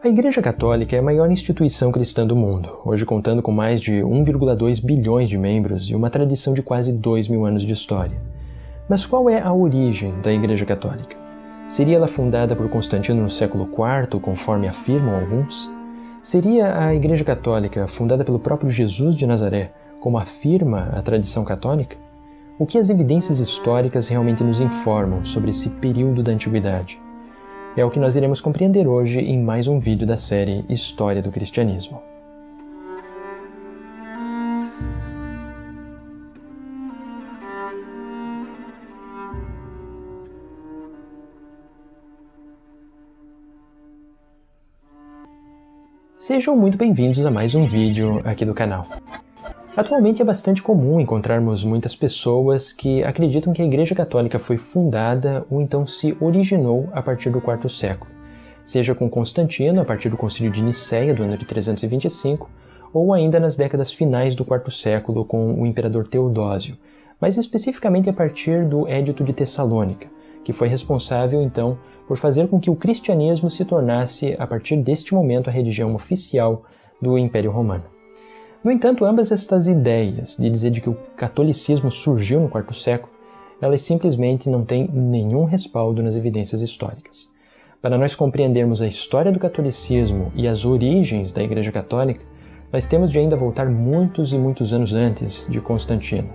A Igreja Católica é a maior instituição cristã do mundo, hoje contando com mais de 1,2 bilhões de membros e uma tradição de quase 2.000 anos de história. Mas qual é a origem da Igreja Católica? Seria ela fundada por Constantino no século IV, conforme afirmam alguns? Seria a Igreja Católica fundada pelo próprio Jesus de Nazaré, como afirma a tradição católica? O que as evidências históricas realmente nos informam sobre esse período da Antiguidade? É o que nós iremos compreender hoje em mais um vídeo da série História do Cristianismo. Sejam muito bem-vindos a mais um vídeo aqui do canal. Atualmente é bastante comum encontrarmos muitas pessoas que acreditam que a Igreja Católica foi fundada ou então se originou a partir do IV século, seja com Constantino a partir do Concílio de Nicéia do ano de 325, ou ainda nas décadas finais do IV século com o imperador Teodósio, mas especificamente a partir do Édito de Tessalônica, que foi responsável então por fazer com que o cristianismo se tornasse, a partir deste momento, a religião oficial do Império Romano. No entanto, ambas estas ideias de dizer de que o catolicismo surgiu no IV século, elas simplesmente não têm nenhum respaldo nas evidências históricas. Para nós compreendermos a história do catolicismo e as origens da Igreja Católica, nós temos de ainda voltar muitos e muitos anos antes de Constantino.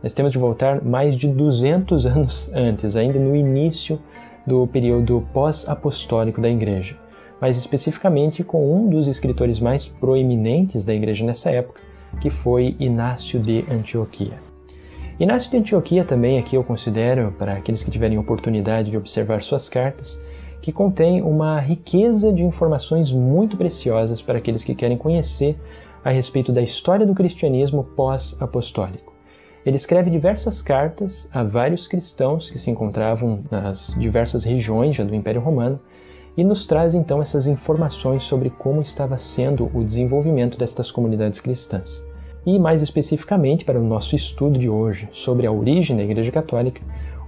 Nós temos de voltar mais de 200 anos antes, ainda no início do período pós-apostólico da Igreja, mais especificamente com um dos escritores mais proeminentes da Igreja nessa época, que foi Inácio de Antioquia. Inácio de Antioquia também aqui eu considero, para aqueles que tiverem oportunidade de observar suas cartas, que contém uma riqueza de informações muito preciosas para aqueles que querem conhecer a respeito da história do cristianismo pós-apostólico. Ele escreve diversas cartas a vários cristãos que se encontravam nas diversas regiões já do Império Romano e nos traz então essas informações sobre como estava sendo o desenvolvimento destas comunidades cristãs. E mais especificamente para o nosso estudo de hoje sobre a origem da Igreja Católica,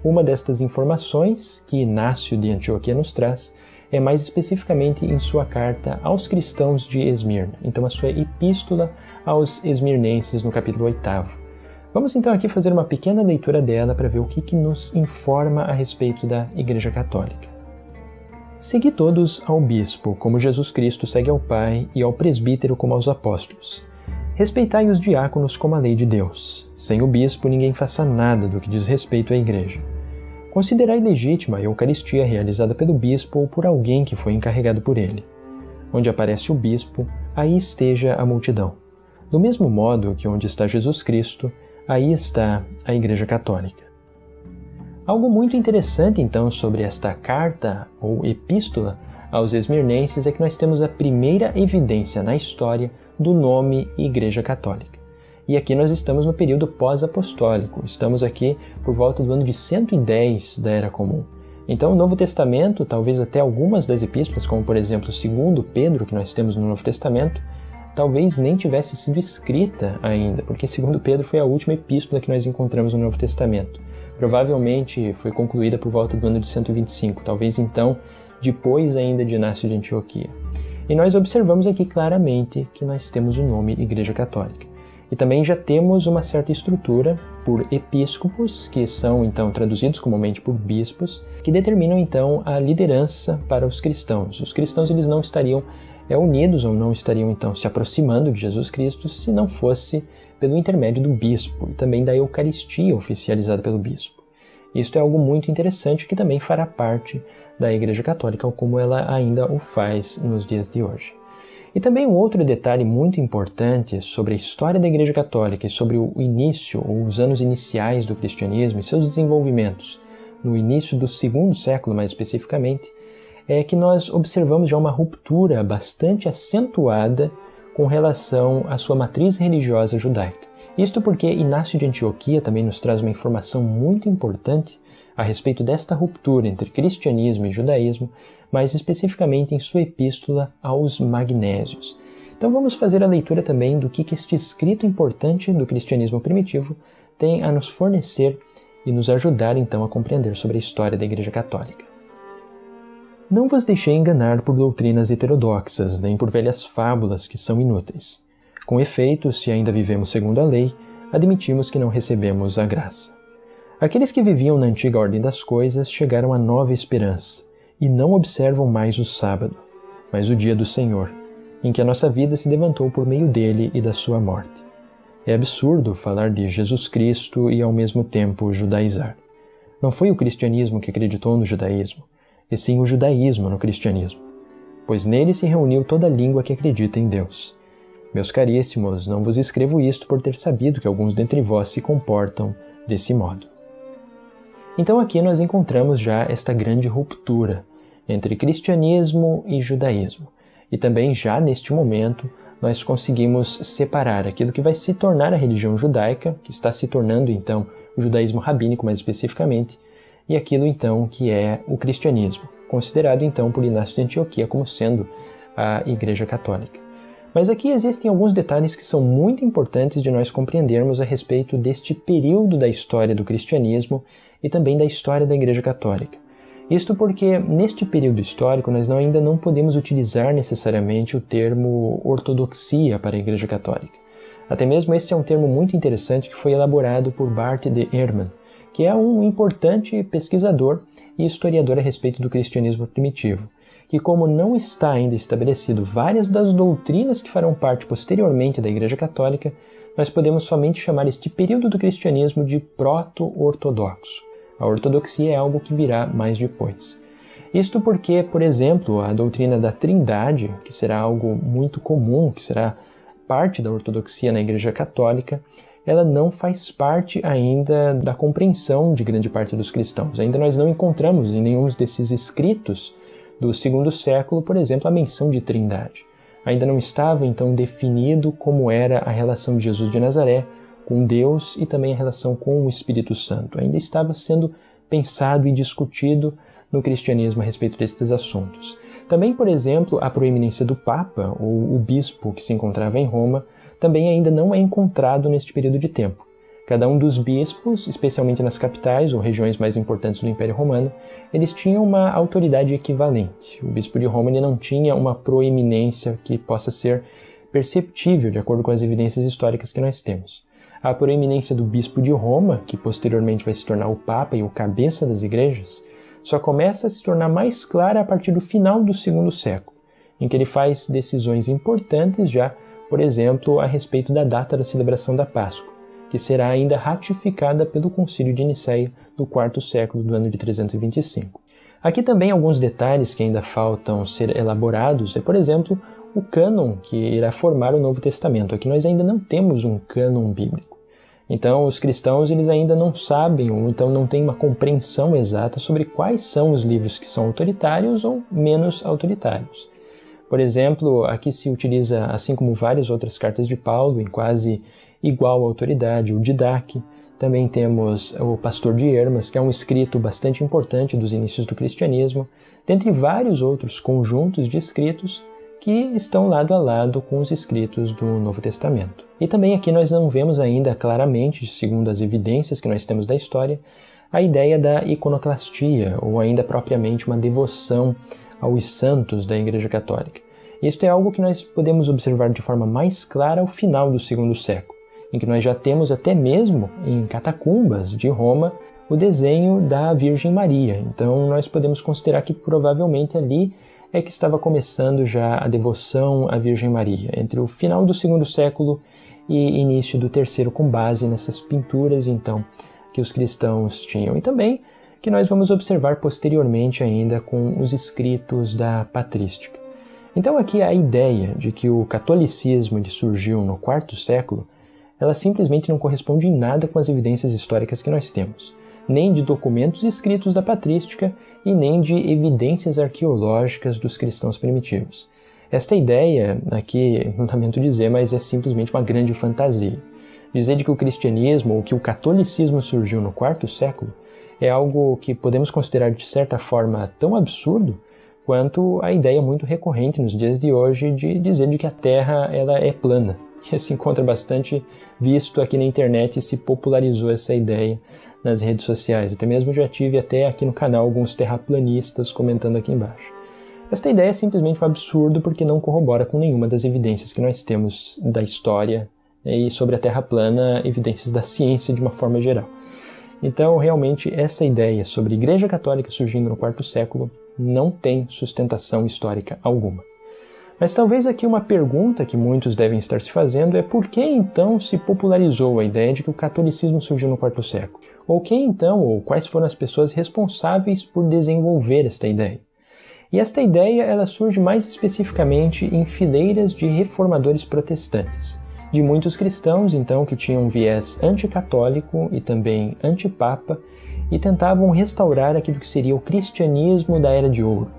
uma destas informações que Inácio de Antioquia nos traz é mais especificamente em sua carta aos cristãos de Esmirna, então a sua epístola aos esmirnenses no capítulo 8º. Vamos então aqui fazer uma pequena leitura dela para ver o que nos informa a respeito da Igreja Católica. Segui todos ao bispo, como Jesus Cristo segue ao Pai, e ao presbítero como aos apóstolos. Respeitai os diáconos como a lei de Deus. Sem o bispo ninguém faça nada do que diz respeito à Igreja. Considerai legítima a Eucaristia realizada pelo bispo ou por alguém que foi encarregado por ele. Onde aparece o bispo, aí esteja a multidão. Do mesmo modo que onde está Jesus Cristo, aí está a Igreja Católica. Algo muito interessante, então, sobre esta carta ou epístola aos esmirnenses é que nós temos a primeira evidência na história do nome Igreja Católica. E aqui nós estamos no período pós-apostólico, estamos aqui por volta do ano de 110 da Era Comum. Então, o Novo Testamento, talvez até algumas das epístolas, como por exemplo 2 Pedro, que nós temos no Novo Testamento, talvez nem tivesse sido escrita ainda, porque 2 Pedro foi a última epístola que nós encontramos no Novo Testamento. Provavelmente foi concluída por volta do ano de 125, talvez então depois ainda de Inácio de Antioquia. E nós observamos aqui claramente que nós temos o nome Igreja Católica. E também já temos uma certa estrutura por episcopos, que são então traduzidos comumente por bispos, que determinam então a liderança para os cristãos. Os cristãos eles não estariam unidos ou não estariam então se aproximando de Jesus Cristo se não fosse pelo intermédio do bispo e também da Eucaristia oficializada pelo bispo. Isto é algo muito interessante que também fará parte da Igreja Católica, como ela ainda o faz nos dias de hoje. E também um outro detalhe muito importante sobre a história da Igreja Católica e sobre o início, ou os anos iniciais do cristianismo e seus desenvolvimentos, no início do II século mais especificamente, é que nós observamos já uma ruptura bastante acentuada com relação à sua matriz religiosa judaica. Isto porque Inácio de Antioquia também nos traz uma informação muito importante a respeito desta ruptura entre cristianismo e judaísmo, mais especificamente em sua epístola aos Magnésios. Então vamos fazer a leitura também do que este escrito importante do cristianismo primitivo tem a nos fornecer e nos ajudar então a compreender sobre a história da Igreja Católica. Não vos deixei enganar por doutrinas heterodoxas, nem por velhas fábulas que são inúteis. Com efeito, se ainda vivemos segundo a lei, admitimos que não recebemos a graça. Aqueles que viviam na antiga ordem das coisas chegaram à nova esperança, e não observam mais o sábado, mas o dia do Senhor, em que a nossa vida se levantou por meio dele e da sua morte. É absurdo falar de Jesus Cristo e ao mesmo tempo judaizar. Não foi o cristianismo que acreditou no judaísmo, e sim o judaísmo no cristianismo, pois nele se reuniu toda a língua que acredita em Deus. Meus caríssimos, não vos escrevo isto por ter sabido que alguns dentre vós se comportam desse modo. Então aqui nós encontramos já esta grande ruptura entre cristianismo e judaísmo. E também já neste momento nós conseguimos separar aquilo que vai se tornar a religião judaica, que está se tornando então o judaísmo rabínico mais especificamente, e aquilo então que é o cristianismo, considerado então por Inácio de Antioquia como sendo a Igreja Católica. Mas aqui existem alguns detalhes que são muito importantes de nós compreendermos a respeito deste período da história do cristianismo e também da história da Igreja Católica. Isto porque, neste período histórico, nós ainda não podemos utilizar necessariamente o termo ortodoxia para a Igreja Católica. Até mesmo este é um termo muito interessante que foi elaborado por Bart de Ehrman, que é um importante pesquisador e historiador a respeito do cristianismo primitivo, que como não está ainda estabelecido várias das doutrinas que farão parte posteriormente da Igreja Católica, nós podemos somente chamar este período do cristianismo de proto-ortodoxo. A ortodoxia é algo que virá mais depois. Isto porque, por exemplo, a doutrina da Trindade, que será algo muito comum, que será parte da ortodoxia na Igreja Católica, ela não faz parte ainda da compreensão de grande parte dos cristãos. Ainda nós não encontramos em nenhum desses escritos do segundo século, por exemplo, a menção de Trindade. Ainda não estava, então, definido como era a relação de Jesus de Nazaré com Deus e também a relação com o Espírito Santo. Ainda estava sendo pensado e discutido no cristianismo a respeito destes assuntos. Também, por exemplo, a proeminência do Papa, ou o bispo que se encontrava em Roma, também ainda não é encontrado neste período de tempo. Cada um dos bispos, especialmente nas capitais ou regiões mais importantes do Império Romano, eles tinham uma autoridade equivalente. O bispo de Roma ele não tinha uma proeminência que possa ser perceptível de acordo com as evidências históricas que nós temos. A proeminência do bispo de Roma, que posteriormente vai se tornar o Papa e o cabeça das igrejas, só começa a se tornar mais clara a partir do final do segundo século, em que ele faz decisões importantes já, por exemplo, a respeito da data da celebração da Páscoa, que será ainda ratificada pelo Concílio de Nicéia do quarto século do ano de 325. Aqui também alguns detalhes que ainda faltam ser elaborados é, por exemplo, o cânon que irá formar o Novo Testamento. Aqui nós ainda não temos um cânon bíblico. Então, os cristãos eles ainda não sabem, ou então não têm uma compreensão exata sobre quais são os livros que são autoritários ou menos autoritários. Por exemplo, aqui se utiliza, assim como várias outras cartas de Paulo, em quase igual autoridade, o Didaque. Também temos o Pastor de Hermas, que é um escrito bastante importante dos inícios do cristianismo, dentre vários outros conjuntos de escritos que estão lado a lado com os escritos do Novo Testamento. E também aqui nós não vemos ainda claramente, segundo as evidências que nós temos da história, a ideia da iconoclastia, ou ainda propriamente uma devoção aos santos da Igreja Católica. Isto é algo que nós podemos observar de forma mais clara ao final do segundo século, em que nós já temos até mesmo em catacumbas de Roma o desenho da Virgem Maria. Então nós podemos considerar que provavelmente ali é que estava começando já a devoção à Virgem Maria, entre o final do segundo século e início do terceiro, com base nessas pinturas então que os cristãos tinham. E também que nós vamos observar posteriormente ainda com os escritos da patrística. Então aqui a ideia de que o catolicismo ele surgiu no quarto século, ela simplesmente não corresponde em nada com as evidências históricas que nós temos, nem de documentos escritos da patrística e nem de evidências arqueológicas dos cristãos primitivos. Esta ideia, aqui, não lamento dizer, mas é simplesmente uma grande fantasia. Dizer de que o cristianismo ou que o catolicismo surgiu no quarto século é algo que podemos considerar de certa forma tão absurdo quanto a ideia muito recorrente nos dias de hoje de dizer de que a Terra ela é plana, que se encontra bastante visto aqui na internet e se popularizou essa ideia nas redes sociais. Até mesmo já tive até aqui no canal alguns terraplanistas comentando aqui embaixo. Esta ideia é simplesmente um absurdo porque não corrobora com nenhuma das evidências que nós temos da história e sobre a Terra plana, evidências da ciência de uma forma geral. Então, realmente, essa ideia sobre a Igreja Católica surgindo no quarto século não tem sustentação histórica alguma. Mas talvez aqui uma pergunta que muitos devem estar se fazendo é por que então se popularizou a ideia de que o catolicismo surgiu no quarto século? Ou quem então, ou quais foram as pessoas responsáveis por desenvolver esta ideia? E esta ideia ela surge mais especificamente em fileiras de reformadores protestantes, de muitos cristãos então que tinham um viés anticatólico e também antipapa e tentavam restaurar aquilo que seria o cristianismo da Era de Ouro.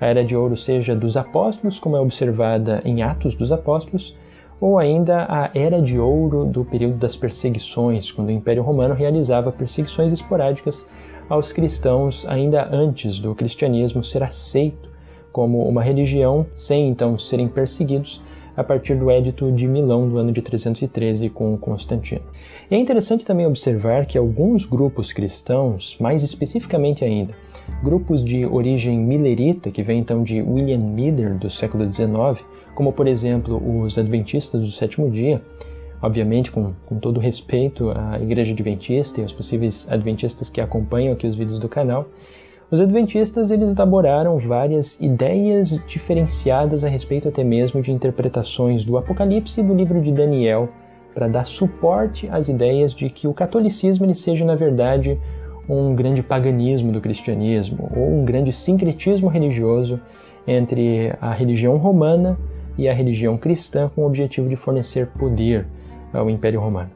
A Era de Ouro seja dos apóstolos, como é observada em Atos dos Apóstolos, ou ainda a Era de Ouro do período das perseguições, quando o Império Romano realizava perseguições esporádicas aos cristãos ainda antes do cristianismo ser aceito como uma religião, sem então serem perseguidos, a partir do Édito de Milão do ano de 313 com Constantino. E é interessante também observar que alguns grupos cristãos, mais especificamente ainda, grupos de origem milerita, que vem então de William Miller do século XIX, como por exemplo os Adventistas do Sétimo Dia, obviamente com todo respeito à Igreja Adventista e aos possíveis Adventistas que acompanham aqui os vídeos do canal, os Adventistas eles elaboraram várias ideias diferenciadas a respeito até mesmo de interpretações do Apocalipse e do livro de Daniel, para dar suporte às ideias de que o catolicismo ele seja, na verdade, um grande paganismo do cristianismo, ou um grande sincretismo religioso entre a religião romana e a religião cristã com o objetivo de fornecer poder ao Império Romano.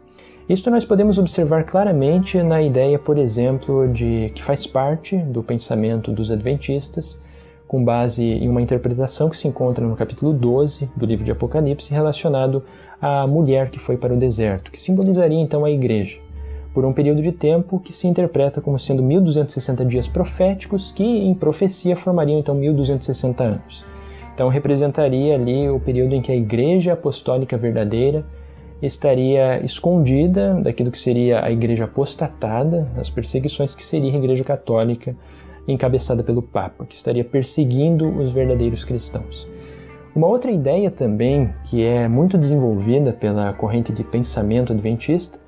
Isto nós podemos observar claramente na ideia, por exemplo, de que faz parte do pensamento dos adventistas, com base em uma interpretação que se encontra no capítulo 12 do livro de Apocalipse, relacionado à mulher que foi para o deserto, que simbolizaria então a igreja, por um período de tempo que se interpreta como sendo 1260 dias proféticos, que em profecia formariam então 1260 anos. Então representaria ali o período em que a igreja apostólica verdadeira estaria escondida daquilo que seria a igreja apostatada, as perseguições que seria a igreja católica encabeçada pelo Papa, que estaria perseguindo os verdadeiros cristãos. Uma outra ideia também que é muito desenvolvida pela corrente de pensamento adventista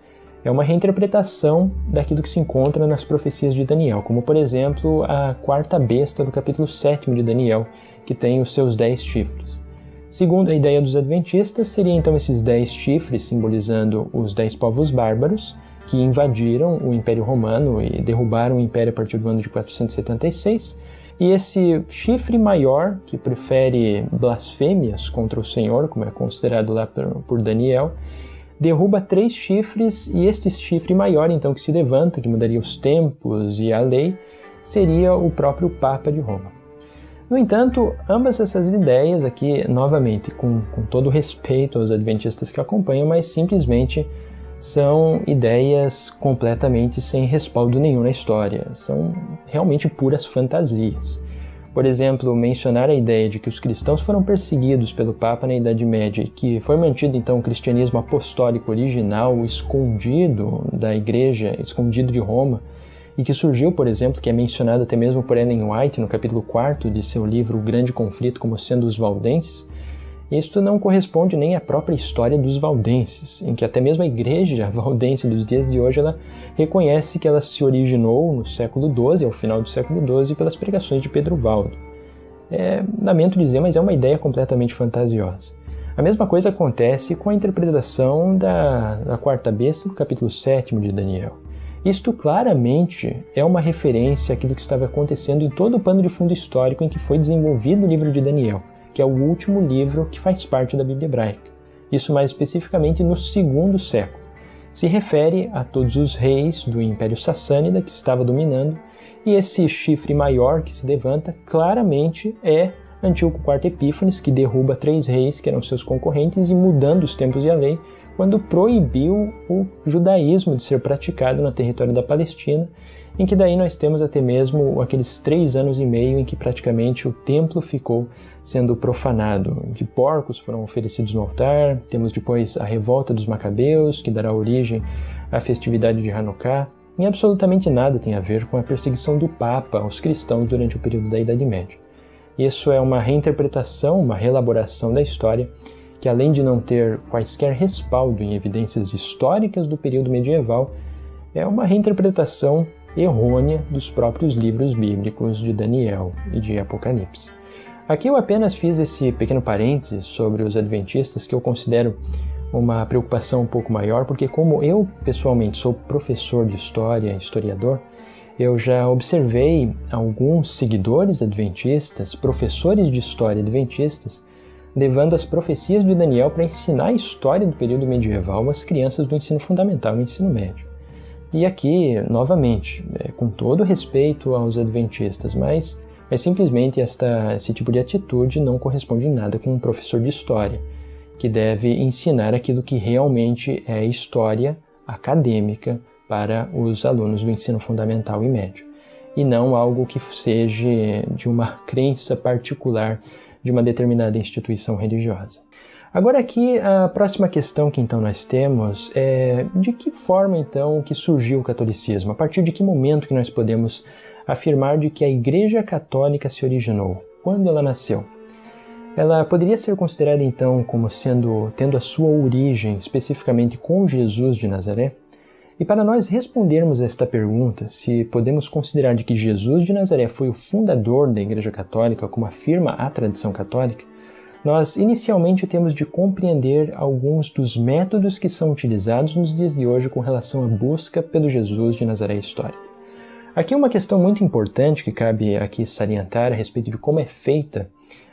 é uma reinterpretação daquilo que se encontra nas profecias de Daniel, como por exemplo a quarta besta do capítulo 7 de Daniel, que tem os seus 10 chifres. Segundo a ideia dos adventistas, seriam então esses 10 chifres simbolizando os 10 povos bárbaros que invadiram o Império Romano e derrubaram o Império a partir do ano de 476, e esse chifre maior, que prefere blasfêmias contra o Senhor, como é considerado lá por Daniel, derruba 3 chifres, e este chifre maior, então, que se levanta, que mudaria os tempos e a lei, seria o próprio Papa de Roma. No entanto, ambas essas ideias aqui, novamente, com todo respeito aos adventistas que acompanham, mas simplesmente são ideias completamente sem respaldo nenhum na história. São realmente puras fantasias. Por exemplo, mencionar a ideia de que os cristãos foram perseguidos pelo Papa na Idade Média e que foi mantido então o cristianismo apostólico original escondido da Igreja, escondido de Roma, e que surgiu, por exemplo, que é mencionado até mesmo por Ellen White no capítulo 4 de seu livro O Grande Conflito como sendo os valdenses, isto não corresponde nem à própria história dos valdenses, em que até mesmo a igreja valdense dos dias de hoje ela reconhece que ela se originou no século XII, ao final do século XII, pelas pregações de Pedro Valdo. Lamento dizer, mas é uma ideia completamente fantasiosa. A mesma coisa acontece com a interpretação da quarta besta do capítulo 7 de Daniel. Isto claramente é uma referência àquilo que estava acontecendo em todo o pano de fundo histórico em que foi desenvolvido o livro de Daniel, que é o último livro que faz parte da Bíblia hebraica. Isso mais especificamente no segundo século. Se refere a todos os reis do Império Sassânida que estava dominando, e esse chifre maior que se levanta claramente é Antíoco IV Epífanes, que derruba 3 reis que eram seus concorrentes e mudando os tempos e a lei, quando proibiu o judaísmo de ser praticado no território da Palestina, em que daí nós temos até mesmo aqueles 3 anos e meio em que praticamente o templo ficou sendo profanado, em que porcos foram oferecidos no altar, temos depois a revolta dos Macabeus, que dará origem à festividade de Hanukkah, e absolutamente nada tem a ver com a perseguição do Papa aos cristãos durante o período da Idade Média. Isso é uma reinterpretação, uma reelaboração da história, que além de não ter quaisquer respaldo em evidências históricas do período medieval, é uma reinterpretação errônea dos próprios livros bíblicos de Daniel e de Apocalipse. Aqui eu apenas fiz esse pequeno parênteses sobre os adventistas, que eu considero uma preocupação um pouco maior, porque como eu pessoalmente sou professor de história, historiador, eu já observei alguns seguidores adventistas, professores de história adventistas, levando as profecias de Daniel para ensinar a história do período medieval às crianças do ensino fundamental e ensino médio. E aqui, novamente, com todo respeito aos adventistas, mas simplesmente esse tipo de atitude não corresponde em nada com um professor de história, que deve ensinar aquilo que realmente é história acadêmica para os alunos do ensino fundamental e médio, e não algo que seja de uma crença particular de uma determinada instituição religiosa. Agora aqui, a próxima questão que então nós temos é de que forma então que surgiu o catolicismo? A partir de que momento que nós podemos afirmar de que a Igreja Católica se originou? Quando ela nasceu? Ela poderia ser considerada então como tendo a sua origem especificamente com Jesus de Nazaré? E para nós respondermos esta pergunta, se podemos considerar de que Jesus de Nazaré foi o fundador da Igreja Católica, como afirma a tradição católica, nós inicialmente temos de compreender alguns dos métodos que são utilizados nos dias de hoje com relação à busca pelo Jesus de Nazaré histórico. Aqui uma questão muito importante que cabe aqui salientar a respeito de como é feita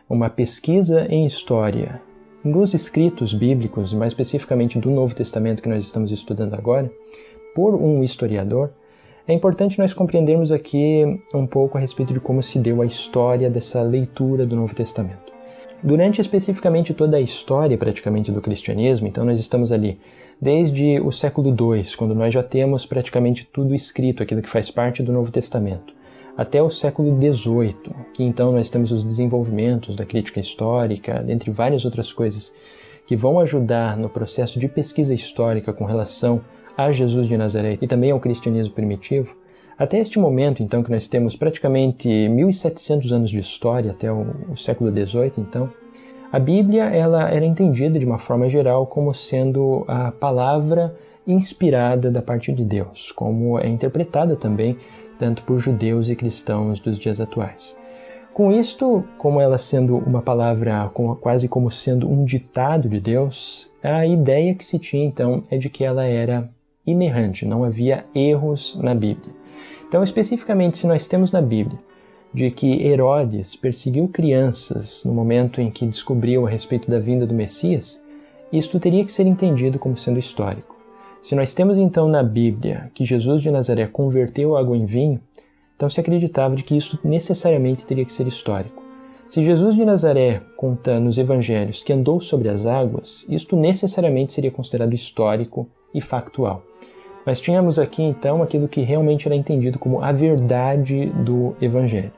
uma pesquisa em história dos escritos bíblicos, mais especificamente do Novo Testamento que nós estamos estudando agora, por um historiador. É importante nós compreendermos aqui um pouco a respeito de como se deu a história dessa leitura do Novo Testamento. Durante especificamente toda a história praticamente do cristianismo, então nós estamos ali desde o século II, quando nós já temos praticamente tudo escrito, aquilo que faz parte do Novo Testamento, até o século XVIII, que então nós temos os desenvolvimentos da crítica histórica, dentre várias outras coisas, que vão ajudar no processo de pesquisa histórica com relação a Jesus de Nazaré e também ao cristianismo primitivo. Até este momento, então, que nós temos praticamente 1.700 anos de história, até o século XVIII, então, a Bíblia ela era entendida de uma forma geral como sendo a palavra inspirada da parte de Deus, como é interpretada também tanto por judeus e cristãos dos dias atuais. Com isto, como ela sendo uma palavra quase como sendo um ditado de Deus, a ideia que se tinha então é de que ela era inerrante, não havia erros na Bíblia. Então, especificamente, se nós temos na Bíblia de que Herodes perseguiu crianças no momento em que descobriu a respeito da vinda do Messias, isto teria que ser entendido como sendo histórico. Se nós temos então na Bíblia que Jesus de Nazaré converteu água em vinho, então se acreditava de que isso necessariamente teria que ser histórico. Se Jesus de Nazaré conta nos evangelhos que andou sobre as águas, isto necessariamente seria considerado histórico e factual. Mas tínhamos aqui então aquilo que realmente era entendido como a verdade do evangelho.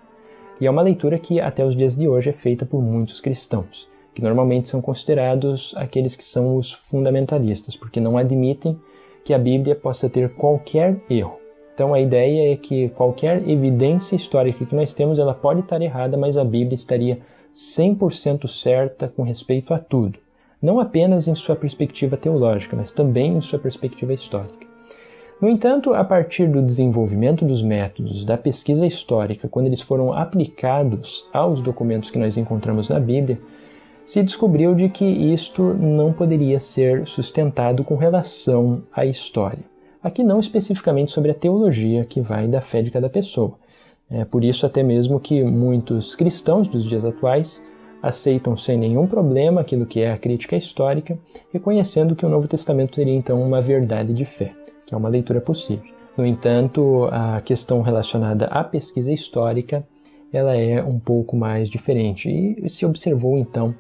E é uma leitura que até os dias de hoje é feita por muitos cristãos, que normalmente são considerados aqueles que são os fundamentalistas, porque não admitem que a Bíblia possa ter qualquer erro. Então a ideia é que qualquer evidência histórica que nós temos, ela pode estar errada, mas a Bíblia estaria 100% certa com respeito a tudo. Não apenas em sua perspectiva teológica, mas também em sua perspectiva histórica. No entanto, a partir do desenvolvimento dos métodos da pesquisa histórica, quando eles foram aplicados aos documentos que nós encontramos na Bíblia, se descobriu de que isto não poderia ser sustentado com relação à história. Aqui não especificamente sobre a teologia que vai da fé de cada pessoa. É por isso até mesmo que muitos cristãos dos dias atuais aceitam sem nenhum problema aquilo que é a crítica histórica, reconhecendo que o Novo Testamento teria então uma verdade de fé, que é uma leitura possível. No entanto, a questão relacionada à pesquisa histórica, ela é um pouco mais diferente e se observou então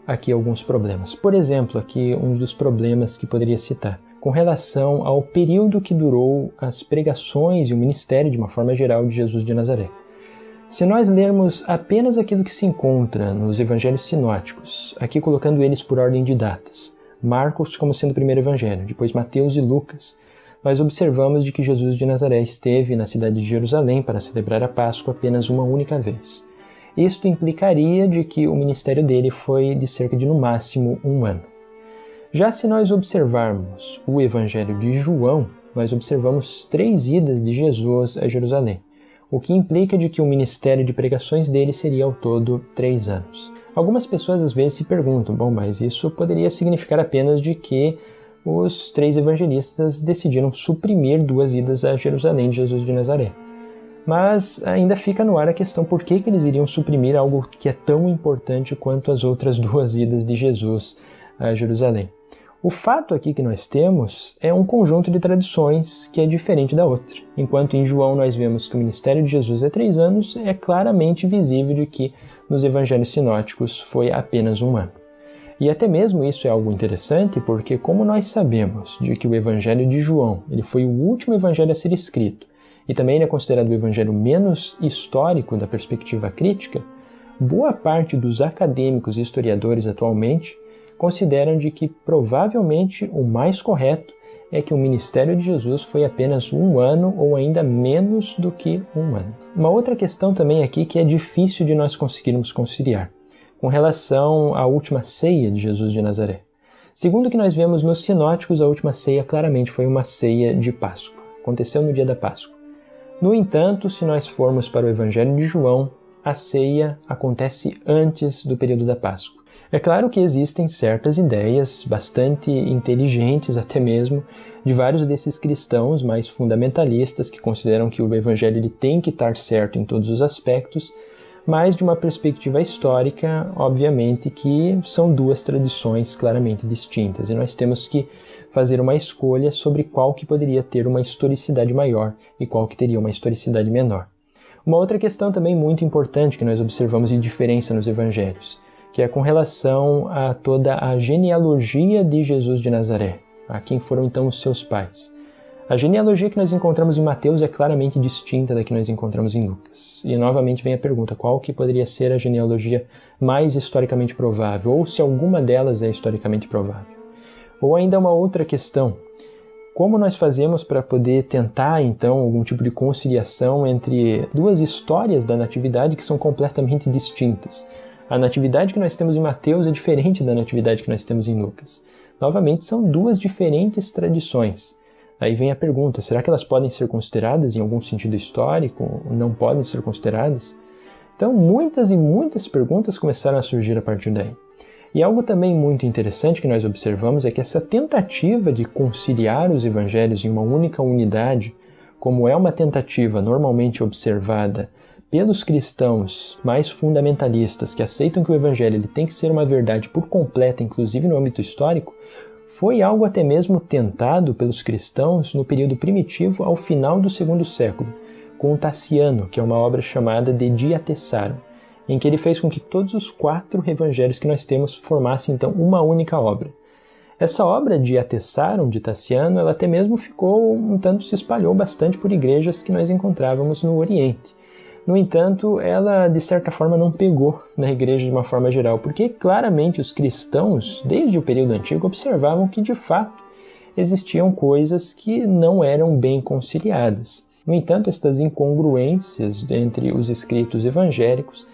aqui alguns problemas. Por exemplo, aqui um dos problemas que poderia citar, com relação ao período que durou as pregações e o ministério de uma forma geral de Jesus de Nazaré. Se nós lermos apenas aquilo que se encontra nos evangelhos sinóticos, aqui colocando eles por ordem de datas, Marcos como sendo o primeiro evangelho, depois Mateus e Lucas, nós observamos de que Jesus de Nazaré esteve na cidade de Jerusalém para celebrar a Páscoa apenas uma única vez. Isto implicaria de que o ministério dele foi de cerca de, no máximo, 1 ano. Já se nós observarmos o Evangelho de João, nós observamos 3 idas de Jesus a Jerusalém, o que implica de que o ministério de pregações dele seria ao todo 3 anos. Algumas pessoas às vezes se perguntam, bom, mas isso poderia significar apenas de que os 3 evangelistas decidiram suprimir 2 idas a Jerusalém de Jesus de Nazaré. Mas ainda fica no ar a questão por que eles iriam suprimir algo que é tão importante quanto as outras 2 idas de Jesus a Jerusalém. O fato aqui que nós temos é um conjunto de tradições que é diferente da outra. Enquanto em João nós vemos que o ministério de Jesus é 3 anos, é claramente visível de que nos evangelhos sinóticos foi apenas 1 ano. E até mesmo isso é algo interessante, porque como nós sabemos de que o evangelho de João ele foi o último evangelho a ser escrito, e também ele é considerado o evangelho menos histórico da perspectiva crítica, boa parte dos acadêmicos e historiadores atualmente consideram de que provavelmente o mais correto é que o ministério de Jesus foi apenas 1 ano ou ainda menos do que 1 ano. Uma outra questão também aqui que é difícil de nós conseguirmos conciliar, com relação à última ceia de Jesus de Nazaré. Segundo o que nós vemos nos sinóticos, a última ceia claramente foi uma ceia de Páscoa. Aconteceu no dia da Páscoa. No entanto, se nós formos para o Evangelho de João, a ceia acontece antes do período da Páscoa. É claro que existem certas ideias, bastante inteligentes até mesmo, de vários desses cristãos mais fundamentalistas que consideram que o Evangelho ele tem que estar certo em todos os aspectos, mas de uma perspectiva histórica, obviamente que são 2 tradições claramente distintas e nós temos que fazer uma escolha sobre qual que poderia ter uma historicidade maior e qual que teria uma historicidade menor. Uma outra questão também muito importante que nós observamos de diferença nos evangelhos, que é com relação a toda a genealogia de Jesus de Nazaré, a quem foram então os seus pais. A genealogia que nós encontramos em Mateus é claramente distinta da que nós encontramos em Lucas. E novamente vem a pergunta, qual que poderia ser a genealogia mais historicamente provável, ou se alguma delas é historicamente provável? Ou ainda uma outra questão, como nós fazemos para poder tentar então algum tipo de conciliação entre 2 histórias da natividade que são completamente distintas? A natividade que nós temos em Mateus é diferente da natividade que nós temos em Lucas. Novamente, são 2 diferentes tradições. Aí vem a pergunta, será que elas podem ser consideradas em algum sentido histórico? Ou não podem ser consideradas? Então, muitas e muitas perguntas começaram a surgir a partir daí. E algo também muito interessante que nós observamos é que essa tentativa de conciliar os evangelhos em uma única unidade, como é uma tentativa normalmente observada pelos cristãos mais fundamentalistas que aceitam que o evangelho ele tem que ser uma verdade por completa, inclusive no âmbito histórico, foi algo até mesmo tentado pelos cristãos no período primitivo ao final do 2º século, com Taciano, que é uma obra chamada de Diatessaron, em que ele fez com que todos os 4 evangelhos que nós temos formassem então uma única obra. Essa obra de Diatessaron, de Taciano, ela até mesmo ficou um tanto, se espalhou bastante por igrejas que nós encontrávamos no Oriente. No entanto, ela de certa forma não pegou na igreja de uma forma geral, porque claramente os cristãos, desde o período antigo, observavam que de fato existiam coisas que não eram bem conciliadas. No entanto, estas incongruências entre os escritos evangélicos,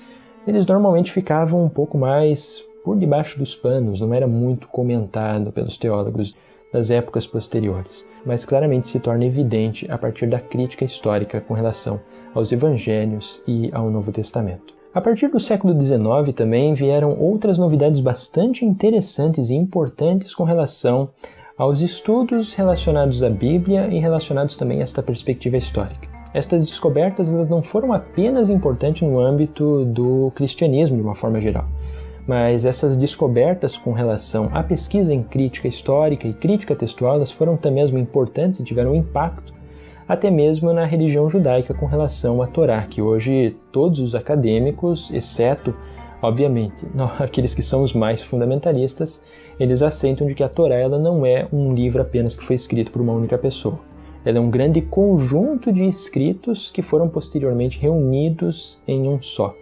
eles normalmente ficavam um pouco mais por debaixo dos panos, não era muito comentado pelos teólogos das épocas posteriores, mas claramente se torna evidente a partir da crítica histórica com relação aos evangelhos e ao Novo Testamento. A partir do século XIX também vieram outras novidades bastante interessantes e importantes com relação aos estudos relacionados à Bíblia e relacionados também a esta perspectiva histórica. Estas descobertas elas não foram apenas importantes no âmbito do cristianismo de uma forma geral, mas essas descobertas com relação à pesquisa em crítica histórica e crítica textual, elas foram também mesmo importantes e tiveram um impacto até mesmo na religião judaica com relação à Torá, que hoje todos os acadêmicos, exceto, obviamente, aqueles que são os mais fundamentalistas, eles aceitam de que a Torá ela não é um livro apenas que foi escrito por uma única pessoa. Ela é um grande conjunto de escritos que foram posteriormente reunidos em um só.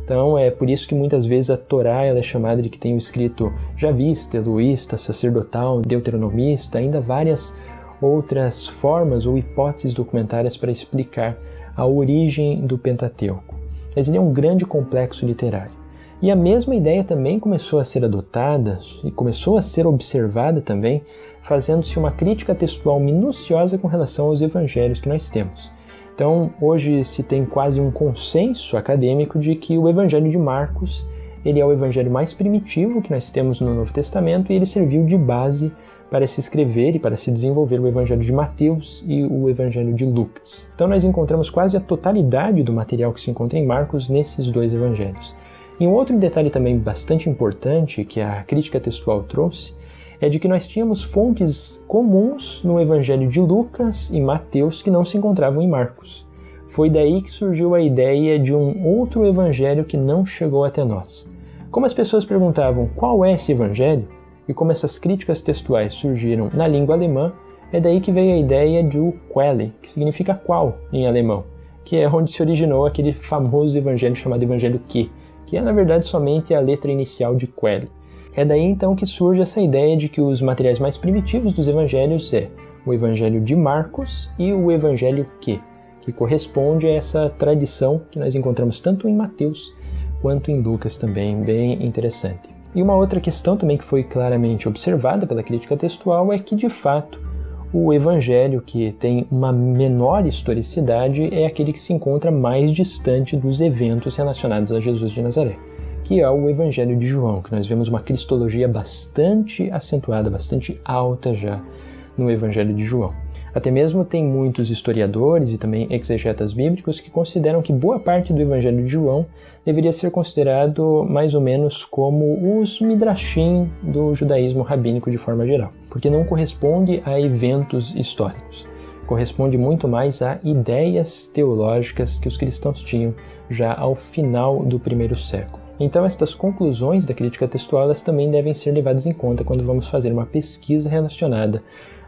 Então é por isso que muitas vezes a Torá ela é chamada de que tem o escrito javista, eloísta, sacerdotal, deuteronomista, ainda várias outras formas ou hipóteses documentárias para explicar a origem do Pentateuco. mas ele é um grande complexo literário. E a mesma ideia também começou a ser adotada e começou a ser observada também, fazendo-se uma crítica textual minuciosa com relação aos evangelhos que nós temos. Então, hoje se tem quase um consenso acadêmico de que o Evangelho de Marcos ele é o evangelho mais primitivo que nós temos no Novo Testamento e ele serviu de base para se escrever e para se desenvolver o Evangelho de Mateus e o Evangelho de Lucas. Então nós encontramos quase a totalidade do material que se encontra em Marcos nesses dois evangelhos. E um outro detalhe também bastante importante que a crítica textual trouxe é de que nós tínhamos fontes comuns no Evangelho de Lucas e Mateus que não se encontravam em Marcos. Foi daí que surgiu a ideia de um outro evangelho que não chegou até nós. Como as pessoas perguntavam qual é esse evangelho, e como essas críticas textuais surgiram na língua alemã, é daí que veio a ideia de Quelle, que significa qual em alemão, que é onde se originou aquele famoso evangelho chamado Evangelho que é na verdade somente a letra inicial de Quelle. É daí então que surge essa ideia de que os materiais mais primitivos dos evangelhos é o Evangelho de Marcos e o Evangelho que corresponde a essa tradição que nós encontramos tanto em Mateus quanto em Lucas também, bem interessante. E uma outra questão também que foi claramente observada pela crítica textual é que, de fato, o evangelho que tem uma menor historicidade é aquele que se encontra mais distante dos eventos relacionados a Jesus de Nazaré, que é o Evangelho de João, que nós vemos uma cristologia bastante acentuada, bastante alta já no Evangelho de João. Até mesmo tem muitos historiadores e também exegetas bíblicos que consideram que boa parte do Evangelho de João deveria ser considerado mais ou menos como os midrashim do judaísmo rabínico de forma geral, porque não corresponde a eventos históricos. Corresponde muito mais a ideias teológicas que os cristãos tinham já ao final do primeiro século. Então, estas conclusões da crítica textual elas também devem ser levadas em conta quando vamos fazer uma pesquisa relacionada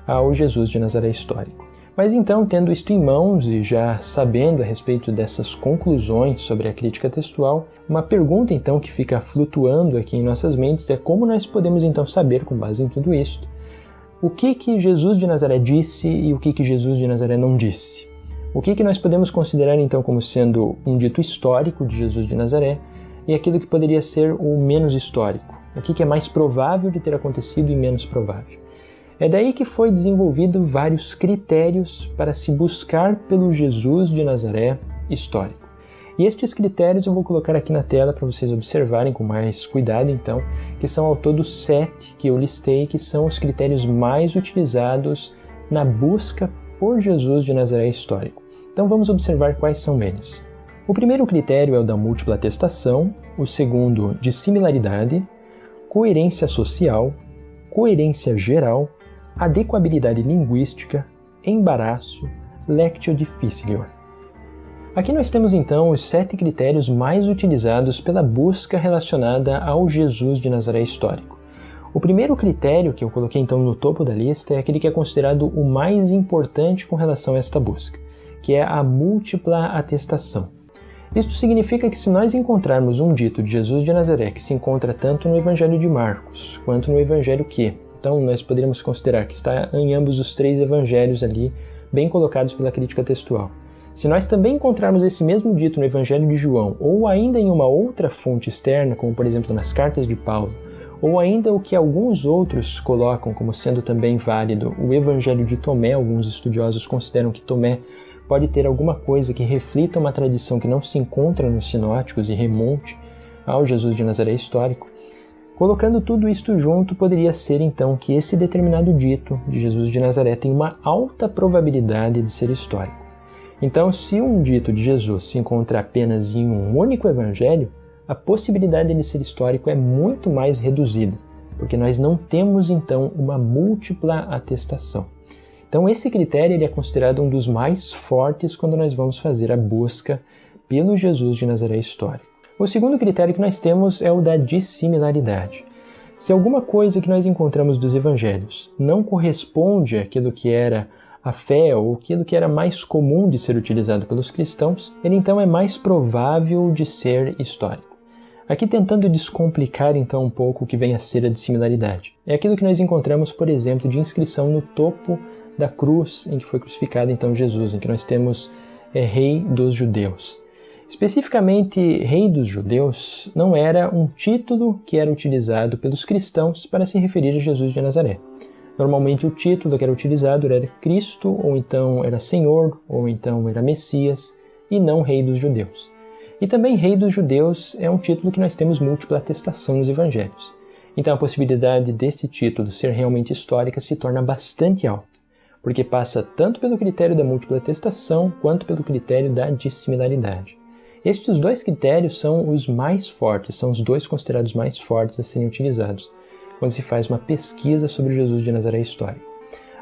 ao Jesus de Nazaré histórico. Mas então, tendo isto em mãos e já sabendo a respeito dessas conclusões sobre a crítica textual, uma pergunta então que fica flutuando aqui em nossas mentes é como nós podemos então saber, com base em tudo isto, o que Jesus de Nazaré disse e o que Jesus de Nazaré não disse. O que nós podemos considerar então como sendo um dito histórico de Jesus de Nazaré e aquilo que poderia ser o menos histórico. O que é mais provável de ter acontecido e menos provável. É daí que foi desenvolvido vários critérios para se buscar pelo Jesus de Nazaré histórico. E estes critérios eu vou colocar aqui na tela para vocês observarem com mais cuidado então, que são ao todo 7 que eu listei, que são os critérios mais utilizados na busca por Jesus de Nazaré histórico. Então vamos observar quais são eles. O primeiro critério é o da múltipla atestação, o segundo de similaridade, coerência social, coerência geral, adequabilidade linguística, embaraço, lectio difficilior. Aqui nós temos então os 7 critérios mais utilizados pela busca relacionada ao Jesus de Nazaré histórico. O primeiro critério que eu coloquei então no topo da lista é aquele que é considerado o mais importante com relação a esta busca, que é a múltipla atestação. Isto significa que se nós encontrarmos um dito de Jesus de Nazaré que se encontra tanto no Evangelho de Marcos quanto no Evangelho que, então nós poderíamos considerar que está em ambos os 3 evangelhos ali, bem colocados pela crítica textual. Se nós também encontrarmos esse mesmo dito no Evangelho de João, ou ainda em uma outra fonte externa, como por exemplo nas cartas de Paulo, ou ainda o que alguns outros colocam como sendo também válido, o Evangelho de Tomé, alguns estudiosos consideram que Tomé pode ter alguma coisa que reflita uma tradição que não se encontra nos sinóticos e remonte ao Jesus de Nazaré histórico. Colocando tudo isto junto, poderia ser então que esse determinado dito de Jesus de Nazaré tem uma alta probabilidade de ser histórico. Então, se um dito de Jesus se encontra apenas em um único evangelho, a possibilidade de ser histórico é muito mais reduzida, porque nós não temos então uma múltipla atestação. Então, esse critério ele é considerado um dos mais fortes quando nós vamos fazer a busca pelo Jesus de Nazaré histórico. O segundo critério que nós temos é o da dissimilaridade. Se alguma coisa que nós encontramos dos evangelhos não corresponde àquilo que era a fé ou aquilo que era mais comum de ser utilizado pelos cristãos, ele então é mais provável de ser histórico. Aqui tentando descomplicar então um pouco o que vem a ser a dissimilaridade. É aquilo que nós encontramos, por exemplo, de inscrição no topo da cruz em que foi crucificado então Jesus, em que nós temos Rei dos Judeus. Especificamente, Rei dos Judeus não era um título que era utilizado pelos cristãos para se referir a Jesus de Nazaré. Normalmente o título que era utilizado era Cristo, ou então era Senhor, ou então era Messias, e não Rei dos Judeus. E também Rei dos Judeus é um título que nós temos múltipla atestação nos evangelhos. Então a possibilidade desse título ser realmente histórica se torna bastante alta, porque passa tanto pelo critério da múltipla atestação quanto pelo critério da dissimilaridade. Estes dois critérios são os mais fortes, são os dois considerados mais fortes a serem utilizados quando se faz uma pesquisa sobre Jesus de Nazaré histórico.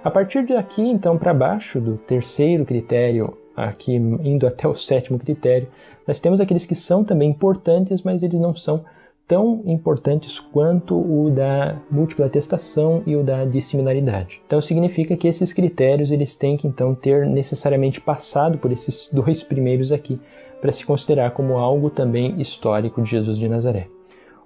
A partir daqui, então, para baixo, do terceiro critério, aqui indo até o sétimo critério, nós temos aqueles que são também importantes, mas eles não são tão importantes quanto o da múltipla atestação e o da dissimilaridade. Então significa que esses critérios eles têm que então ter necessariamente passado por esses dois primeiros aqui para se considerar como algo também histórico de Jesus de Nazaré.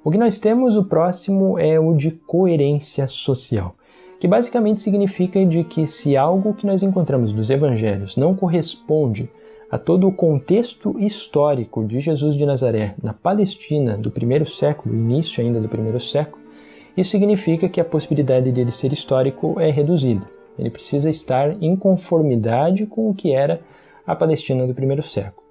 O que nós temos, o próximo, é o de coerência social, que basicamente significa de que se algo que nós encontramos dos evangelhos não corresponde a todo o contexto histórico de Jesus de Nazaré na Palestina do primeiro século, início ainda do primeiro século, isso significa que a possibilidade dele ser histórico é reduzida. Ele precisa estar em conformidade com o que era a Palestina do primeiro século.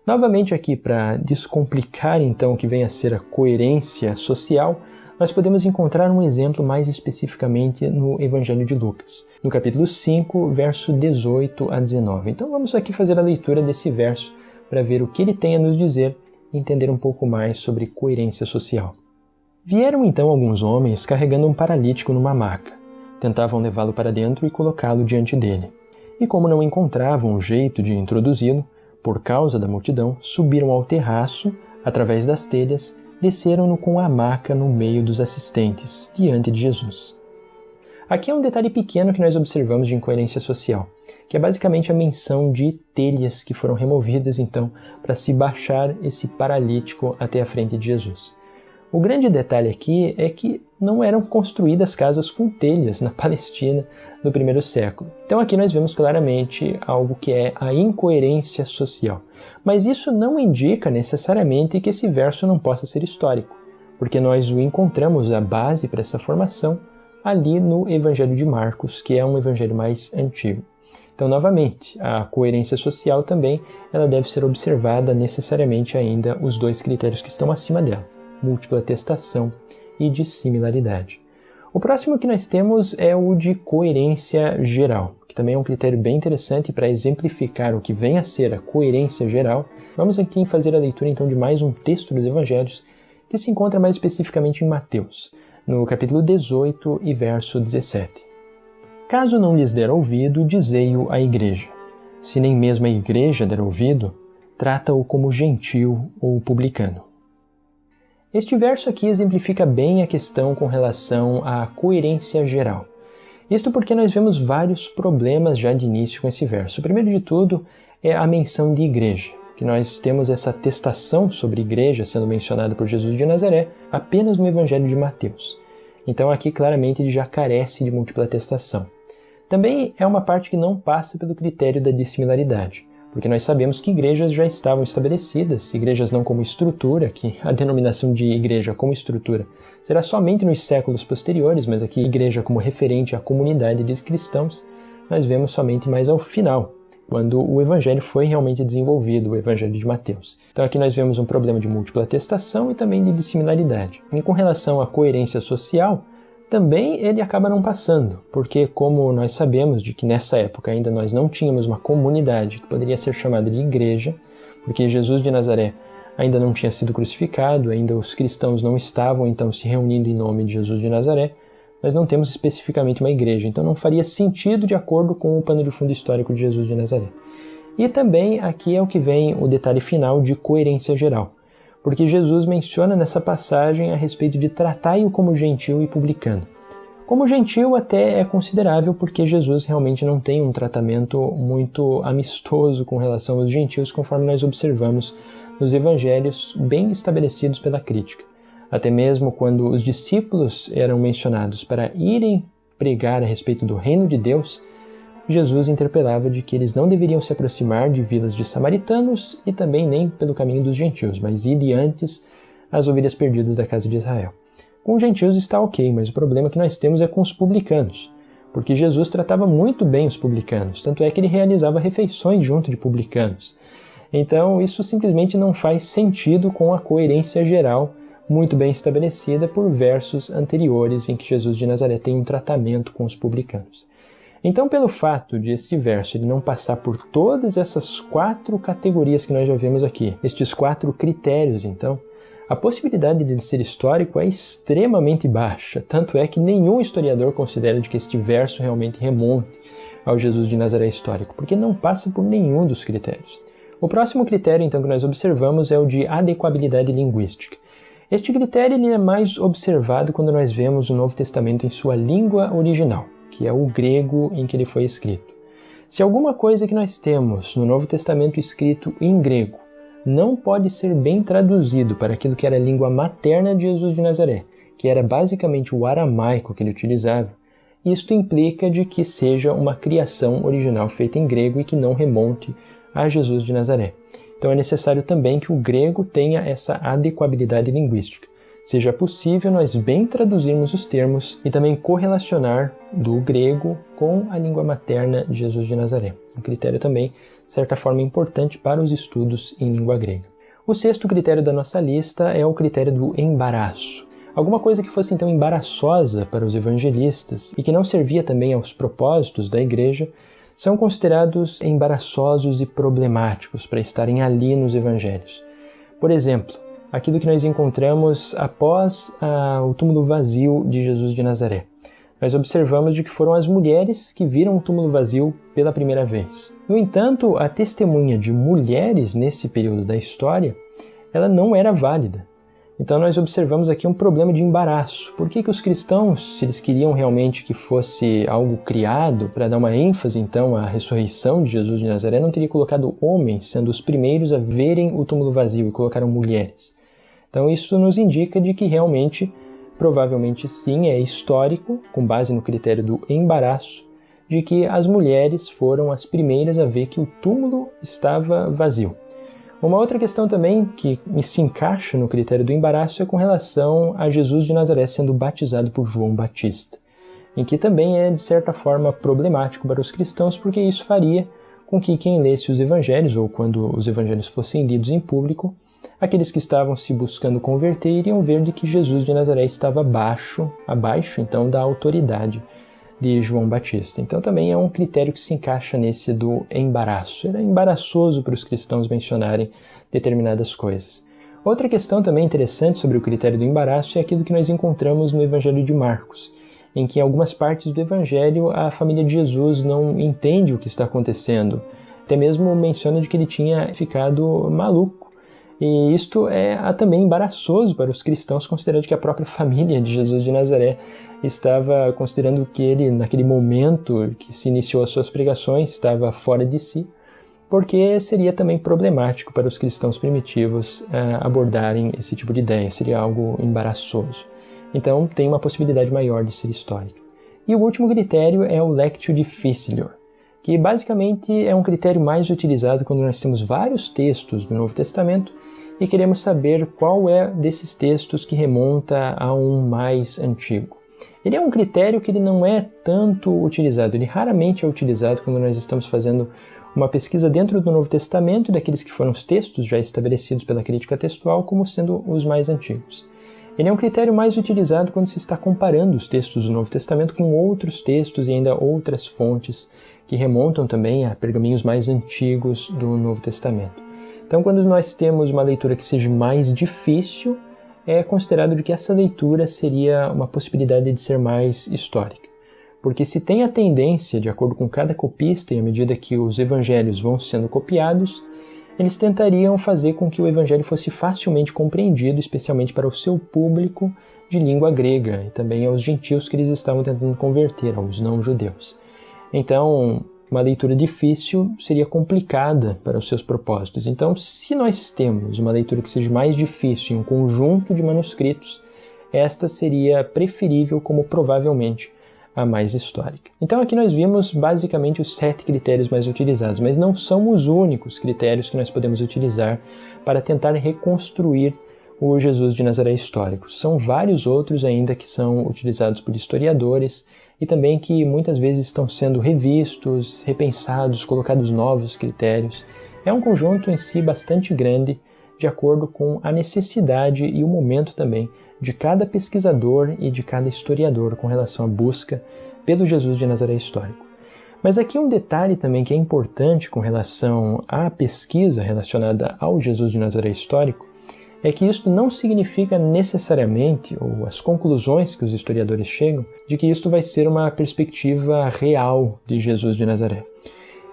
Novamente aqui, para descomplicar então o que vem a ser a coerência social, nós podemos encontrar um exemplo mais especificamente no Evangelho de Lucas, no capítulo 5, verso 18 a 19. Então vamos aqui fazer a leitura desse verso para ver o que ele tem a nos dizer e entender um pouco mais sobre coerência social. Vieram então alguns homens carregando um paralítico numa maca. Tentavam levá-lo para dentro e colocá-lo diante dele. E como não encontravam um jeito de introduzi-lo, por causa da multidão, subiram ao terraço, através das telhas, desceram-no com a maca no meio dos assistentes, diante de Jesus. Aqui é um detalhe pequeno que nós observamos de incoerência social, que é basicamente a menção de telhas que foram removidas, então, para se baixar esse paralítico até a frente de Jesus. O grande detalhe aqui é que não eram construídas casas com telhas na Palestina do primeiro século. Então aqui nós vemos claramente algo que é a incoerência social. Mas isso não indica necessariamente que esse verso não possa ser histórico, porque nós o encontramos a base para essa formação ali no Evangelho de Marcos, que é um evangelho mais antigo. Então, novamente, a coerência social também ela deve ser observada necessariamente ainda os dois critérios que estão acima dela, múltipla atestação e dissimilaridade. O próximo que nós temos é o de coerência geral, que também é um critério bem interessante para exemplificar o que vem a ser a coerência geral. Vamos aqui fazer a leitura então de mais um texto dos evangelhos que se encontra mais especificamente em Mateus, no capítulo 18 e verso 17. Caso não lhes der ouvido, dizei-o à igreja. Se nem mesmo a igreja der ouvido, trata-o como gentil ou publicano. Este verso aqui exemplifica bem a questão com relação à coerência geral. Isto porque nós vemos vários problemas já de início com esse verso. O primeiro de tudo é a menção de igreja, que nós temos essa atestação sobre igreja sendo mencionada por Jesus de Nazaré apenas no Evangelho de Mateus. Então aqui claramente ele já carece de múltipla atestação. Também é uma parte que não passa pelo critério da dissimilaridade, porque nós sabemos que igrejas já estavam estabelecidas, igrejas não como estrutura, que a denominação de igreja como estrutura será somente nos séculos posteriores, mas aqui igreja como referente à comunidade de cristãos, nós vemos somente mais ao final, quando o evangelho foi realmente desenvolvido, o evangelho de Mateus. Então aqui nós vemos um problema de múltipla atestação e também de dissimilaridade. E com relação à coerência social, também ele acaba não passando, porque como nós sabemos de que nessa época ainda nós não tínhamos uma comunidade que poderia ser chamada de igreja, porque Jesus de Nazaré ainda não tinha sido crucificado, ainda os cristãos não estavam então se reunindo em nome de Jesus de Nazaré, nós não temos especificamente uma igreja, então não faria sentido de acordo com o pano de fundo histórico de Jesus de Nazaré. E também aqui é o que vem o detalhe final de coerência geral, porque Jesus menciona nessa passagem a respeito de tratai-o como gentil e publicano. Como gentil até é considerável porque Jesus realmente não tem um tratamento muito amistoso com relação aos gentios, conforme nós observamos nos evangelhos bem estabelecidos pela crítica. Até mesmo quando os discípulos eram mencionados para irem pregar a respeito do reino de Deus, Jesus interpelava de que eles não deveriam se aproximar de vilas de samaritanos e também nem pelo caminho dos gentios, mas ir antes as ovelhas perdidas da casa de Israel. Com os gentios está ok, mas o problema que nós temos é com os publicanos, porque Jesus tratava muito bem os publicanos, tanto é que ele realizava refeições junto de publicanos. Então isso simplesmente não faz sentido com a coerência geral muito bem estabelecida por versos anteriores em que Jesus de Nazaré tem um tratamento com os publicanos. Então, pelo fato de esse verso ele não passar por todas essas 4 categorias que nós já vimos aqui, estes 4 critérios, então, a possibilidade de ele ser histórico é extremamente baixa, tanto é que nenhum historiador considera de que este verso realmente remonte ao Jesus de Nazaré histórico, porque não passa por nenhum dos critérios. O próximo critério, então, que nós observamos é o de adequabilidade linguística. Este critério ele é mais observado quando nós vemos o Novo Testamento em sua língua original, que é o grego em que ele foi escrito. Se alguma coisa que nós temos no Novo Testamento escrito em grego não pode ser bem traduzido para aquilo que era a língua materna de Jesus de Nazaré, que era basicamente o aramaico que ele utilizava, isto implica de que seja uma criação original feita em grego e que não remonte a Jesus de Nazaré. Então é necessário também que o grego tenha essa adequabilidade linguística. Seja possível nós bem traduzirmos os termos e também correlacionar do grego com a língua materna de Jesus de Nazaré. Um critério também, de certa forma, importante para os estudos em língua grega. O 6º critério da nossa lista é o critério do embaraço. Alguma coisa que fosse então embaraçosa para os evangelistas e que não servia também aos propósitos da igreja, são considerados embaraçosos e problemáticos para estarem ali nos evangelhos. Por exemplo, aquilo que nós encontramos após o túmulo vazio de Jesus de Nazaré. Nós observamos de que foram as mulheres que viram o túmulo vazio pela primeira vez. No entanto, a testemunha de mulheres nesse período da história, ela não era válida. Então nós observamos aqui um problema de embaraço. Por que os cristãos, se eles queriam realmente que fosse algo criado, para dar uma ênfase então à ressurreição de Jesus de Nazaré, não teria colocado homens sendo os primeiros a verem o túmulo vazio e colocaram mulheres? Então isso nos indica de que realmente, provavelmente sim, é histórico, com base no critério do embaraço, de que as mulheres foram as primeiras a ver que o túmulo estava vazio. Uma outra questão também que se encaixa no critério do embaraço é com relação a Jesus de Nazaré sendo batizado por João Batista, em que também é de certa forma problemático para os cristãos, porque isso faria com que quem lesse os evangelhos, ou quando os evangelhos fossem lidos em público, aqueles que estavam se buscando converter iriam ver de que Jesus de Nazaré estava abaixo então da autoridade de João Batista. Então também é um critério que se encaixa nesse do embaraço. Era embaraçoso para os cristãos mencionarem determinadas coisas. Outra questão também interessante sobre o critério do embaraço é aquilo que nós encontramos no Evangelho de Marcos, em que em algumas partes do Evangelho a família de Jesus não entende o que está acontecendo. Até mesmo menciona de que ele tinha ficado maluco. E isto é também embaraçoso para os cristãos, considerando que a própria família de Jesus de Nazaré estava considerando que ele, naquele momento que se iniciou as suas pregações, estava fora de si, porque seria também problemático para os cristãos primitivos abordarem esse tipo de ideia, seria algo embaraçoso. Então tem uma possibilidade maior de ser histórica. E o último critério é o lectio difficilior, que basicamente é um critério mais utilizado quando nós temos vários textos do Novo Testamento e queremos saber qual é desses textos que remonta a um mais antigo. Ele é um critério que ele não é tanto utilizado, ele raramente é utilizado quando nós estamos fazendo uma pesquisa dentro do Novo Testamento daqueles que foram os textos já estabelecidos pela crítica textual como sendo os mais antigos. Ele é um critério mais utilizado quando se está comparando os textos do Novo Testamento com outros textos e ainda outras fontes que remontam também a pergaminhos mais antigos do Novo Testamento. Então, quando nós temos uma leitura que seja mais difícil, é considerado que essa leitura seria uma possibilidade de ser mais histórica. Porque se tem a tendência, de acordo com cada copista, e à medida que os evangelhos vão sendo copiados, eles tentariam fazer com que o evangelho fosse facilmente compreendido, especialmente para o seu público de língua grega e também aos gentios que eles estavam tentando converter, aos não-judeus. Então, uma leitura difícil seria complicada para os seus propósitos. Então, se nós temos uma leitura que seja mais difícil em um conjunto de manuscritos, esta seria preferível como provavelmente a mais histórica. Então aqui nós vimos basicamente os 7 critérios mais utilizados, mas não são os únicos critérios que nós podemos utilizar para tentar reconstruir o Jesus de Nazaré histórico. São vários outros ainda que são utilizados por historiadores e também que muitas vezes estão sendo revistos, repensados, colocados novos critérios. É um conjunto em si bastante grande, de acordo com a necessidade e o momento também de cada pesquisador e de cada historiador com relação à busca pelo Jesus de Nazaré histórico. Mas aqui um detalhe também que é importante com relação à pesquisa relacionada ao Jesus de Nazaré histórico é que isto não significa necessariamente, ou as conclusões que os historiadores chegam, de que isto vai ser uma perspectiva real de Jesus de Nazaré.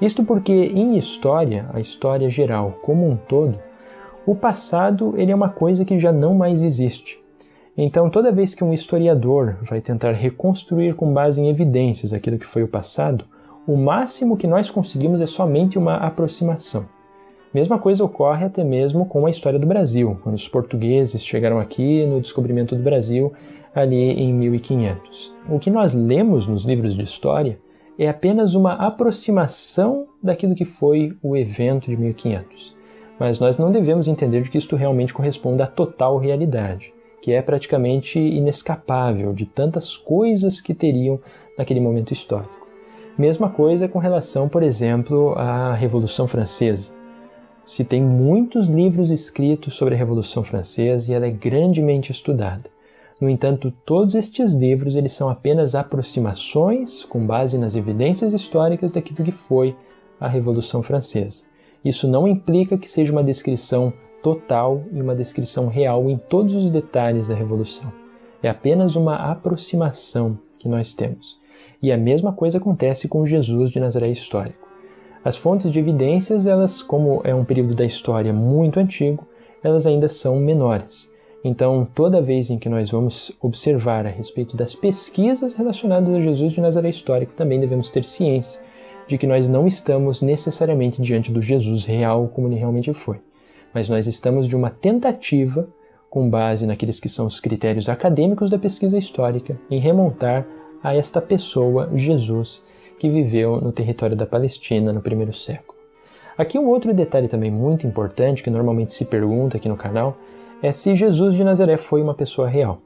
Isto porque em história, a história geral como um todo, o passado ele é uma coisa que já não mais existe. Então, toda vez que um historiador vai tentar reconstruir com base em evidências aquilo que foi o passado, o máximo que nós conseguimos é somente uma aproximação. Mesma coisa ocorre até mesmo com a história do Brasil, quando os portugueses chegaram aqui no descobrimento do Brasil, ali em 1500. O que nós lemos nos livros de história é apenas uma aproximação daquilo que foi o evento de 1500. Mas nós não devemos entender de que isto realmente corresponde à total realidade, que é praticamente inescapável de tantas coisas que teriam naquele momento histórico. Mesma coisa com relação, por exemplo, à Revolução Francesa. Se tem muitos livros escritos sobre a Revolução Francesa e ela é grandemente estudada. No entanto, todos estes livros eles são apenas aproximações com base nas evidências históricas daquilo que foi a Revolução Francesa. Isso não implica que seja uma descrição total e uma descrição real em todos os detalhes da Revolução. É apenas uma aproximação que nós temos. E a mesma coisa acontece com Jesus de Nazaré histórico. As fontes de evidências, elas, como é um período da história muito antigo, elas ainda são menores. Então, toda vez em que nós vamos observar a respeito das pesquisas relacionadas a Jesus de Nazaré histórico, também devemos ter ciência de que nós não estamos necessariamente diante do Jesus real como ele realmente foi. Mas nós estamos de uma tentativa, com base naqueles que são os critérios acadêmicos da pesquisa histórica, em remontar a esta pessoa, Jesus, que viveu no território da Palestina no primeiro século. Aqui um outro detalhe também muito importante, que normalmente se pergunta aqui no canal, é se Jesus de Nazaré foi uma pessoa real.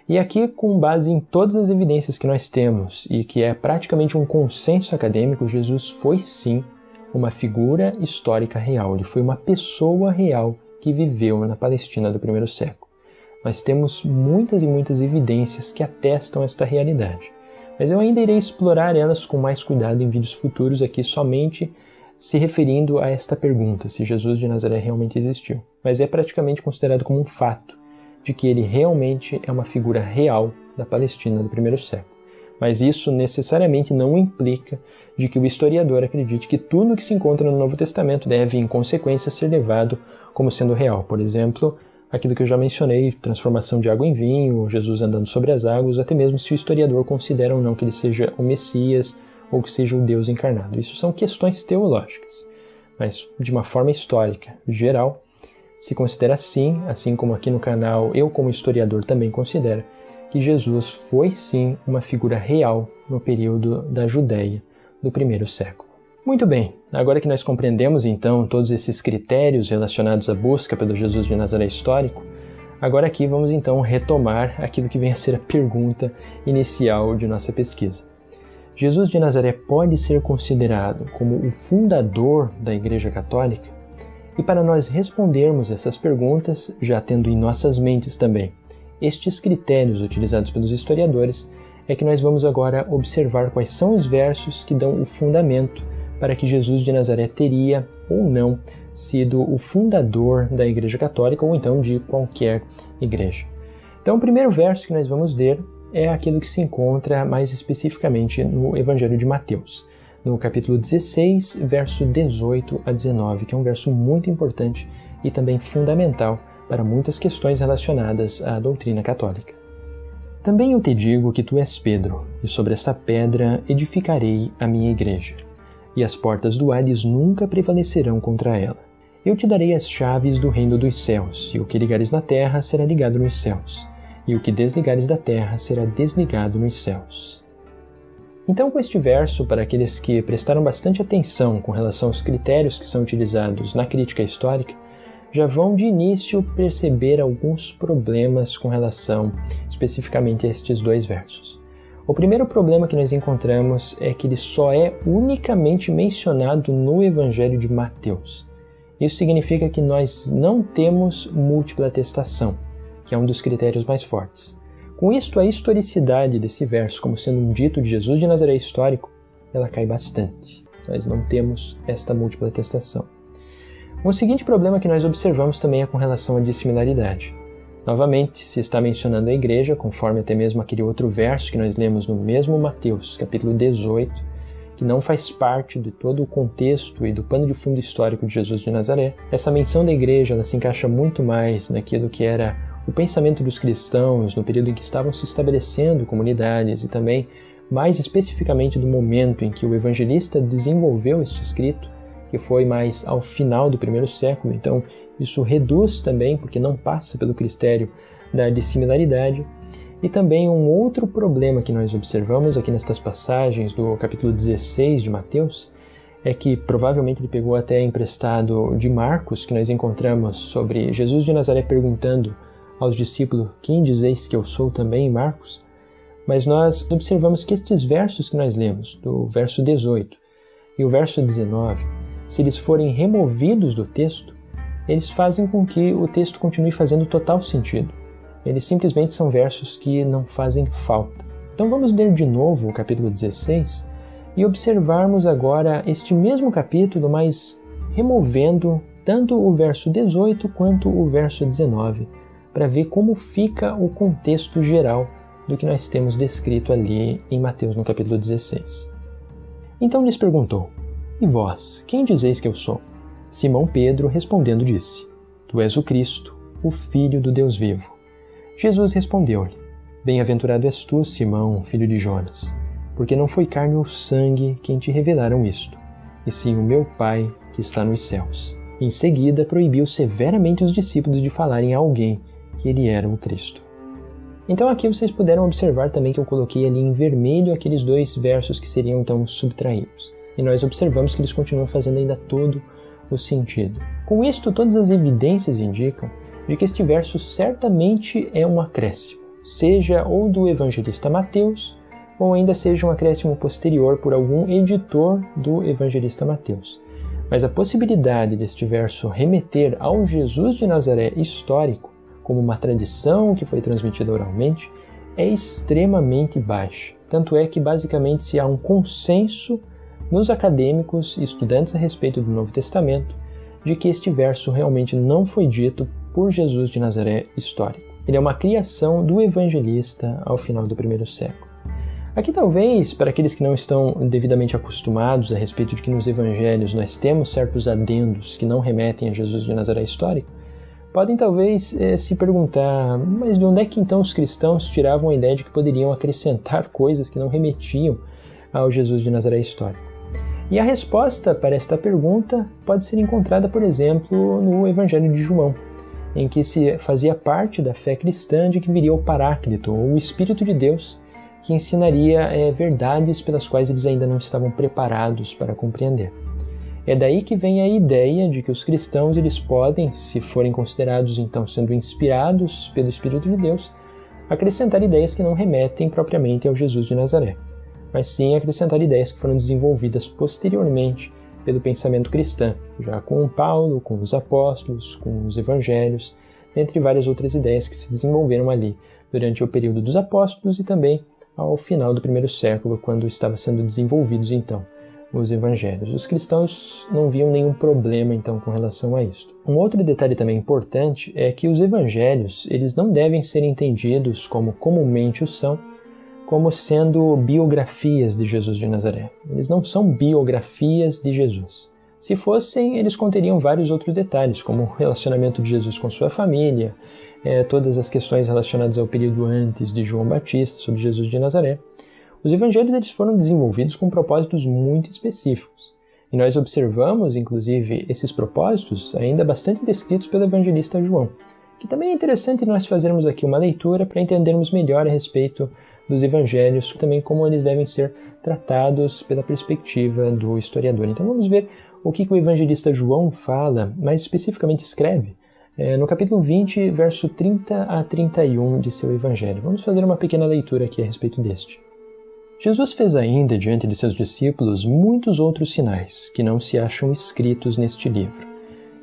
E aqui, com base em todas as evidências que nós temos, e que é praticamente um consenso acadêmico, Jesus foi sim uma figura histórica real. Ele foi uma pessoa real que viveu na Palestina do primeiro século. Nós temos muitas e muitas evidências que atestam esta realidade. Mas eu ainda irei explorar elas com mais cuidado em vídeos futuros aqui, somente se referindo a esta pergunta, se Jesus de Nazaré realmente existiu. Mas é praticamente considerado como um fato de que ele realmente é uma figura real da Palestina do primeiro século. Mas isso necessariamente não implica de que o historiador acredite que tudo que se encontra no Novo Testamento deve, em consequência, ser levado como sendo real. Por exemplo, aquilo que eu já mencionei, transformação de água em vinho, Jesus andando sobre as águas, até mesmo se o historiador considera ou não que ele seja o Messias ou que seja o Deus encarnado. Isso são questões teológicas, mas de uma forma histórica, geral, se considera sim, assim como aqui no canal eu como historiador também considero, que Jesus foi sim uma figura real no período da Judéia do primeiro século. Muito bem, agora que nós compreendemos então todos esses critérios relacionados à busca pelo Jesus de Nazaré histórico, agora aqui vamos então retomar aquilo que vem a ser a pergunta inicial de nossa pesquisa. Jesus de Nazaré pode ser considerado como o fundador da Igreja Católica? E para nós respondermos essas perguntas, já tendo em nossas mentes também estes critérios utilizados pelos historiadores, é que nós vamos agora observar quais são os versos que dão o fundamento para que Jesus de Nazaré teria ou não sido o fundador da Igreja Católica ou então de qualquer igreja. Então o primeiro verso que nós vamos ler é aquilo que se encontra mais especificamente no Evangelho de Mateus, no capítulo 16, verso 18 a 19, que é um verso muito importante e também fundamental para muitas questões relacionadas à doutrina católica. Também eu te digo que tu és Pedro, e sobre essa pedra edificarei a minha igreja, e as portas do Hades nunca prevalecerão contra ela. Eu te darei as chaves do reino dos céus, e o que ligares na terra será ligado nos céus, e o que desligares da terra será desligado nos céus. Então, com este verso, para aqueles que prestaram bastante atenção com relação aos critérios que são utilizados na crítica histórica, já vão de início perceber alguns problemas com relação especificamente a estes dois versos. O primeiro problema que nós encontramos é que ele só é unicamente mencionado no Evangelho de Mateus. Isso significa que nós não temos múltipla atestação, que é um dos critérios mais fortes. Com isto, a historicidade desse verso, como sendo um dito de Jesus de Nazaré histórico, ela cai bastante. Nós não temos esta múltipla atestação. Um seguinte problema que nós observamos também é com relação à dissimilaridade. Novamente, se está mencionando a igreja, conforme até mesmo aquele outro verso que nós lemos no mesmo Mateus, capítulo 18, que não faz parte de todo o contexto e do pano de fundo histórico de Jesus de Nazaré. Essa menção da igreja ela se encaixa muito mais naquilo que era o pensamento dos cristãos no período em que estavam se estabelecendo comunidades e também, mais especificamente, do momento em que o evangelista desenvolveu este escrito, que foi mais ao final do primeiro século. Então, isso reduz também, porque não passa pelo critério da dissimilaridade. E também um outro problema que nós observamos aqui nestas passagens do capítulo 16 de Mateus é que provavelmente ele pegou até emprestado de Marcos, que nós encontramos sobre Jesus de Nazaré perguntando aos discípulos: quem dizeis que eu sou também, em Marcos? Mas nós observamos que estes versos que nós lemos, do verso 18 e o verso 19, se eles forem removidos do texto, eles fazem com que o texto continue fazendo total sentido. Eles simplesmente são versos que não fazem falta. Então vamos ler de novo o capítulo 16 e observarmos agora este mesmo capítulo, mas removendo tanto o verso 18 quanto o verso 19, para ver como fica o contexto geral do que nós temos descrito ali em Mateus no capítulo 16. Então lhes perguntou: e vós, quem dizeis que eu sou? Simão Pedro respondendo disse: tu és o Cristo, o Filho do Deus vivo. Jesus respondeu-lhe: bem-aventurado és tu, Simão, filho de Jonas, porque não foi carne ou sangue quem te revelaram isto, e sim o meu Pai que está nos céus. Em seguida proibiu severamente os discípulos de falarem a alguém que ele era o Cristo. Então aqui vocês puderam observar também que eu coloquei ali em vermelho aqueles dois versos que seriam então subtraídos. E nós observamos que eles continuam fazendo ainda todo o sentido. Com isto, todas as evidências indicam de que este verso certamente é um acréscimo, seja ou do evangelista Mateus, ou ainda seja um acréscimo posterior por algum editor do evangelista Mateus. Mas a possibilidade deste verso remeter ao Jesus de Nazaré histórico, como uma tradição que foi transmitida oralmente, é extremamente baixa. Tanto é que basicamente se há um consenso nos acadêmicos e estudantes a respeito do Novo Testamento de que este verso realmente não foi dito por Jesus de Nazaré histórico. Ele é uma criação do evangelista ao final do primeiro século. Aqui talvez, para aqueles que não estão devidamente acostumados a respeito de que nos evangelhos nós temos certos adendos que não remetem a Jesus de Nazaré histórico, podem talvez se perguntar: mas de onde é que então os cristãos tiravam a ideia de que poderiam acrescentar coisas que não remetiam ao Jesus de Nazaré histórico? E a resposta para esta pergunta pode ser encontrada, por exemplo, no Evangelho de João, em que se fazia parte da fé cristã de que viria o Paráclito, ou o Espírito de Deus, que ensinaria verdades pelas quais eles ainda não estavam preparados para compreender. É daí que vem a ideia de que os cristãos eles podem, se forem considerados então sendo inspirados pelo Espírito de Deus, acrescentar ideias que não remetem propriamente ao Jesus de Nazaré, mas sim acrescentar ideias que foram desenvolvidas posteriormente pelo pensamento cristão, já com Paulo, com os apóstolos, com os evangelhos, entre várias outras ideias que se desenvolveram ali durante o período dos apóstolos e também ao final do primeiro século, quando estavam sendo desenvolvidos então os evangelhos. Os cristãos não viam nenhum problema então com relação a isto. Um outro detalhe também importante é que os evangelhos eles não devem ser entendidos como comumente o são, como sendo biografias de Jesus de Nazaré. Eles não são biografias de Jesus. Se fossem, eles conteriam vários outros detalhes, como o relacionamento de Jesus com sua família, todas as questões relacionadas ao período antes de João Batista, sobre Jesus de Nazaré. Os evangelhos eles foram desenvolvidos com propósitos muito específicos. E nós observamos, inclusive, esses propósitos ainda bastante descritos pelo evangelista João, que também é interessante nós fazermos aqui uma leitura para entendermos melhor a respeito dos evangelhos, também como eles devem ser tratados pela perspectiva do historiador. Então vamos ver o que o evangelista João fala, mais especificamente escreve, no capítulo 20, verso 30 a 31 de seu evangelho. Vamos fazer uma pequena leitura aqui a respeito deste. Jesus fez ainda diante de seus discípulos muitos outros sinais que não se acham escritos neste livro.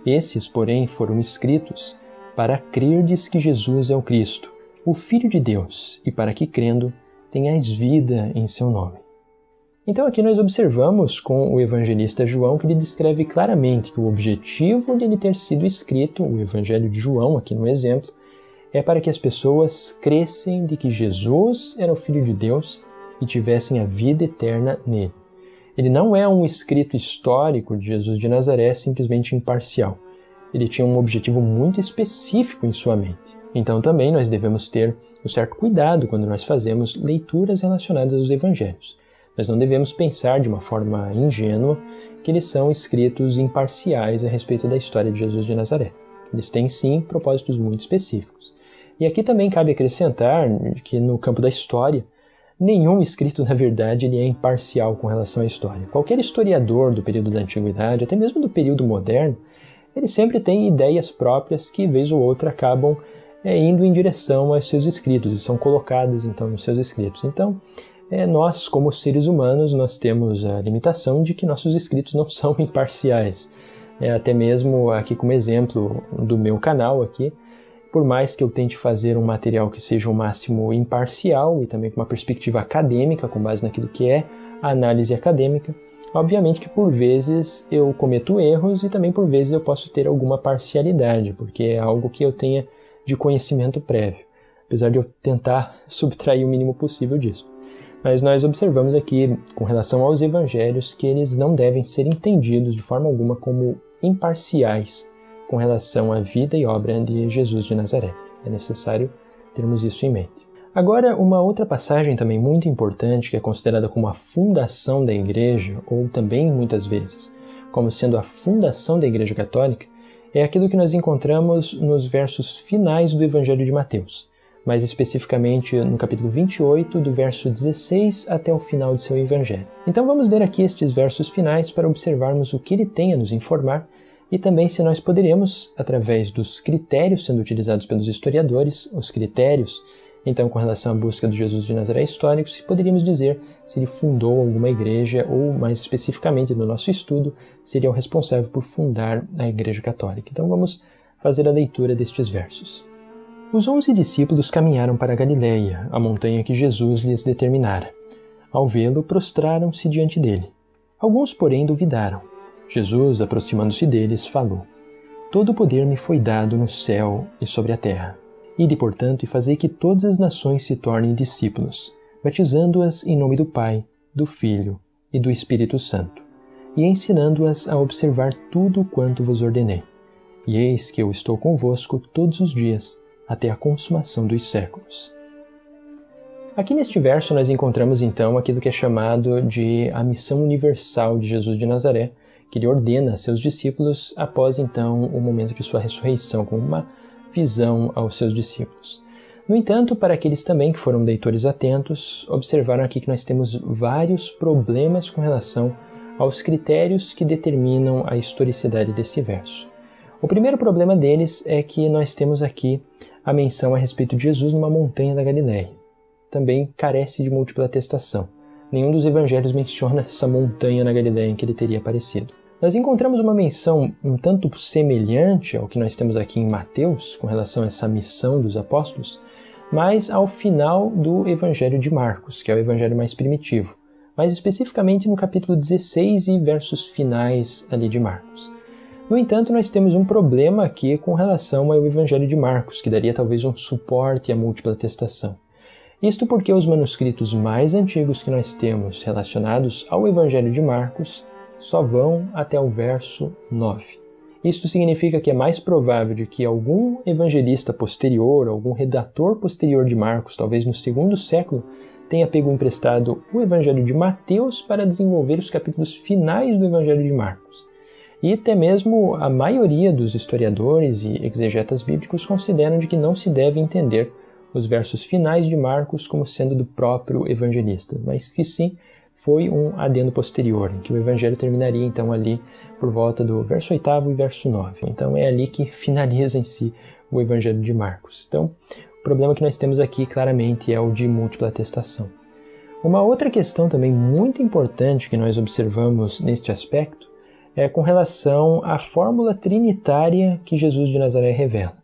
Esses, porém, foram escritos para crerdes que Jesus é o Cristo, o Filho de Deus, e para que, crendo, tenhais vida em seu nome. Então aqui nós observamos com o evangelista João que ele descreve claramente que o objetivo de ele ter sido escrito, o Evangelho de João, aqui no exemplo, é para que as pessoas crescem de que Jesus era o Filho de Deus e tivessem a vida eterna nele. Ele não é um escrito histórico de Jesus de Nazaré simplesmente imparcial. Ele tinha um objetivo muito específico em sua mente. Então também nós devemos ter um certo cuidado quando nós fazemos leituras relacionadas aos evangelhos. Nós não devemos pensar de uma forma ingênua que eles são escritos imparciais a respeito da história de Jesus de Nazaré. Eles têm sim propósitos muito específicos. E aqui também cabe acrescentar que no campo da história, nenhum escrito, na verdade, ele é imparcial com relação à história. Qualquer historiador do período da Antiguidade, até mesmo do período moderno, ele sempre tem ideias próprias que, vez ou outra, acabam indo em direção aos seus escritos e são colocadas, então, nos seus escritos. Então, nós, como seres humanos, nós temos a limitação de que nossos escritos não são imparciais. Até mesmo aqui como exemplo do meu canal aqui, por mais que eu tente fazer um material que seja o máximo imparcial e também com uma perspectiva acadêmica, com base naquilo que é a análise acadêmica, obviamente que por vezes eu cometo erros e também por vezes eu posso ter alguma parcialidade, porque é algo que eu tenha de conhecimento prévio, apesar de eu tentar subtrair o mínimo possível disso. Mas nós observamos aqui, com relação aos evangelhos, que eles não devem ser entendidos de forma alguma como imparciais com relação à vida e obra de Jesus de Nazaré. É necessário termos isso em mente. Agora, uma outra passagem também muito importante, que é considerada como a fundação da Igreja, ou também, muitas vezes, como sendo a fundação da Igreja Católica, é aquilo que nós encontramos nos versos finais do Evangelho de Mateus, mais especificamente no capítulo 28, do verso 16 até o final de seu Evangelho. Então vamos ler aqui estes versos finais para observarmos o que ele tem a nos informar e também se nós poderíamos, através dos critérios sendo utilizados pelos historiadores, os critérios, então com relação à busca do Jesus de Nazaré histórico, se poderíamos dizer se ele fundou alguma igreja ou, mais especificamente no nosso estudo, se ele é o responsável por fundar a Igreja Católica. Então vamos fazer a leitura destes versos. Os 11 discípulos caminharam para a Galileia, a montanha que Jesus lhes determinara. Ao vê-lo, prostraram-se diante dele. Alguns, porém, duvidaram. Jesus, aproximando-se deles, falou: Todo o poder me foi dado no céu e sobre a terra. Ide, portanto, e fazei que todas as nações se tornem discípulos, batizando-as em nome do Pai, do Filho e do Espírito Santo, e ensinando-as a observar tudo quanto vos ordenei. E eis que eu estou convosco todos os dias, até a consumação dos séculos. Aqui neste verso nós encontramos então aquilo que é chamado de a missão universal de Jesus de Nazaré, que ele ordena a seus discípulos após então o momento de sua ressurreição, com uma visão aos seus discípulos. No entanto, para aqueles também que foram leitores atentos, observaram aqui que nós temos vários problemas com relação aos critérios que determinam a historicidade desse verso. O primeiro problema deles é que nós temos aqui a menção a respeito de Jesus numa montanha da Galileia. Também carece de múltipla atestação. Nenhum dos evangelhos menciona essa montanha na Galileia em que ele teria aparecido. Nós encontramos uma menção um tanto semelhante ao que nós temos aqui em Mateus, com relação a essa missão dos apóstolos, mas ao final do Evangelho de Marcos, que é o evangelho mais primitivo, mais especificamente no capítulo 16 e versos finais ali de Marcos. No entanto, nós temos um problema aqui com relação ao Evangelho de Marcos, que daria talvez um suporte à múltipla atestação. Isto porque os manuscritos mais antigos que nós temos relacionados ao Evangelho de Marcos só vão até o verso 9. Isto significa que é mais provável de que algum evangelista posterior, algum redator posterior de Marcos, talvez no segundo século, tenha pego emprestado o Evangelho de Mateus para desenvolver os capítulos finais do Evangelho de Marcos. E até mesmo a maioria dos historiadores e exegetas bíblicos consideram de que não se deve entender os versos finais de Marcos como sendo do próprio evangelista, mas que sim foi um adendo posterior, em que o evangelho terminaria então ali por volta do verso 8º e verso 9. Então é ali que finaliza em si o evangelho de Marcos. Então, o problema que nós temos aqui claramente é o de múltipla atestação. Uma outra questão também muito importante que nós observamos neste aspecto é com relação à fórmula trinitária que Jesus de Nazaré revela.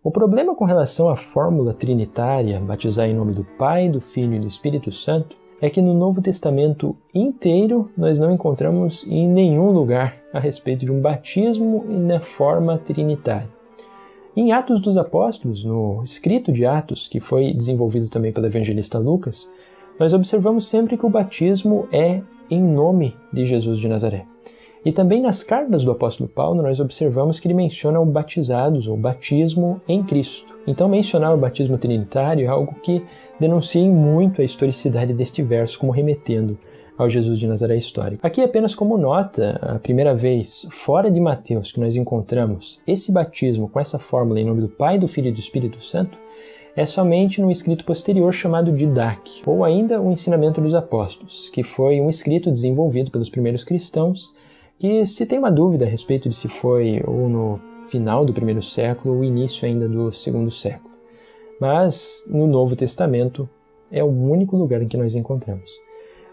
O problema com relação à fórmula trinitária, batizar em nome do Pai, do Filho e do Espírito Santo, é que no Novo Testamento inteiro nós não encontramos em nenhum lugar a respeito de um batismo na forma trinitária. Em Atos dos Apóstolos, no escrito de Atos, que foi desenvolvido também pelo evangelista Lucas, nós observamos sempre que o batismo é em nome de Jesus de Nazaré. E também nas cartas do apóstolo Paulo, nós observamos que ele menciona o batizados, ou batismo em Cristo. Então, mencionar o batismo trinitário é algo que denuncia muito a historicidade deste verso, como remetendo ao Jesus de Nazaré histórico. Aqui, apenas como nota, a primeira vez fora de Mateus que nós encontramos esse batismo com essa fórmula em nome do Pai, do Filho e do Espírito Santo, é somente no escrito posterior chamado Didaque, ou ainda o Ensinamento dos Apóstolos, que foi um escrito desenvolvido pelos primeiros cristãos, que se tem uma dúvida a respeito de se foi ou no final do primeiro século ou início ainda do segundo século. Mas no Novo Testamento é o único lugar em que nós encontramos.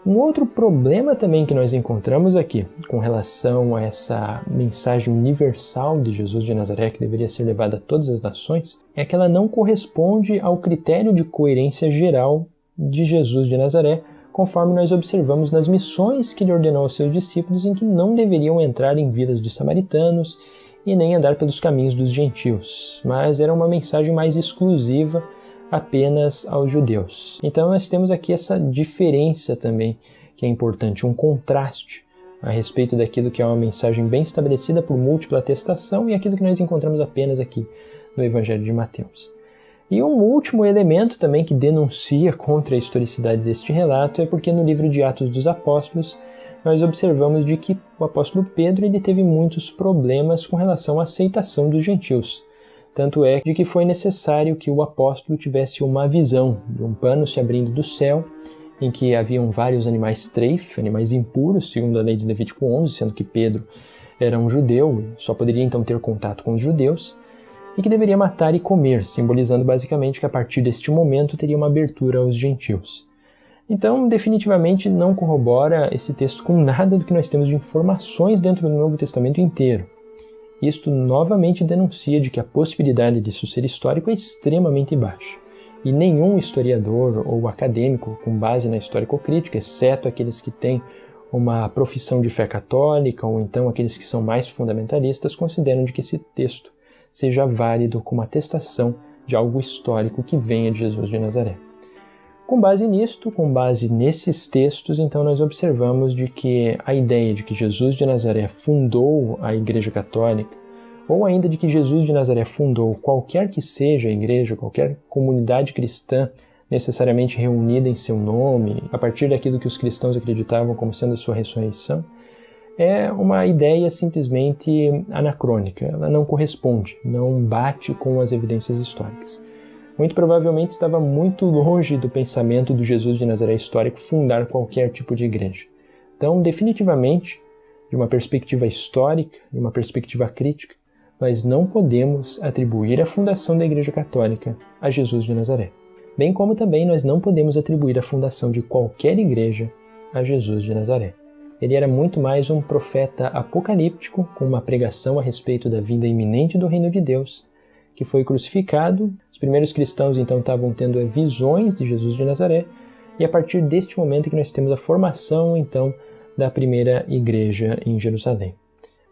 Um outro problema também que nós encontramos aqui, com relação a essa mensagem universal de Jesus de Nazaré que deveria ser levada a todas as nações, é que ela não corresponde ao critério de coerência geral de Jesus de Nazaré, conforme nós observamos nas missões que ele ordenou aos seus discípulos, em que não deveriam entrar em vilas dos samaritanos e nem andar pelos caminhos dos gentios, mas era uma mensagem mais exclusiva apenas aos judeus. Então nós temos aqui essa diferença também, que é importante, um contraste a respeito daquilo que é uma mensagem bem estabelecida por múltipla atestação e aquilo que nós encontramos apenas aqui no Evangelho de Mateus. E um último elemento também que denuncia contra a historicidade deste relato é porque no livro de Atos dos Apóstolos nós observamos de que o apóstolo Pedro ele teve muitos problemas com relação à aceitação dos gentios. Tanto é de que foi necessário que o apóstolo tivesse uma visão de um pano se abrindo do céu, em que haviam vários animais treif, animais impuros, segundo a lei de Levítico 11, sendo que Pedro era um judeu, só poderia então ter contato com os judeus, e que deveria matar e comer, simbolizando basicamente que a partir deste momento teria uma abertura aos gentios. Então, definitivamente não corrobora esse texto com nada do que nós temos de informações dentro do Novo Testamento inteiro. Isto novamente denuncia de que a possibilidade disso ser histórico é extremamente baixa. E nenhum historiador ou acadêmico com base na historicocrítica, exceto aqueles que têm uma profissão de fé católica ou então aqueles que são mais fundamentalistas, consideram de que esse texto seja válido como atestação de algo histórico que venha de Jesus de Nazaré. Com base nisto, com base nesses textos, então nós observamos de que a ideia de que Jesus de Nazaré fundou a Igreja Católica, ou ainda de que Jesus de Nazaré fundou qualquer que seja a igreja, qualquer comunidade cristã necessariamente reunida em seu nome, a partir daquilo que os cristãos acreditavam como sendo a sua ressurreição, é uma ideia simplesmente anacrônica, ela não corresponde, não bate com as evidências históricas. Muito provavelmente estava muito longe do pensamento do Jesus de Nazaré histórico fundar qualquer tipo de igreja. Então, definitivamente, de uma perspectiva histórica e uma perspectiva crítica, nós não podemos atribuir a fundação da Igreja Católica a Jesus de Nazaré. Bem como também nós não podemos atribuir a fundação de qualquer igreja a Jesus de Nazaré. Ele era muito mais um profeta apocalíptico, com uma pregação a respeito da vinda iminente do reino de Deus, que foi crucificado. Os primeiros cristãos então estavam tendo visões de Jesus de Nazaré, e a partir deste momento que nós temos a formação então da primeira igreja em Jerusalém.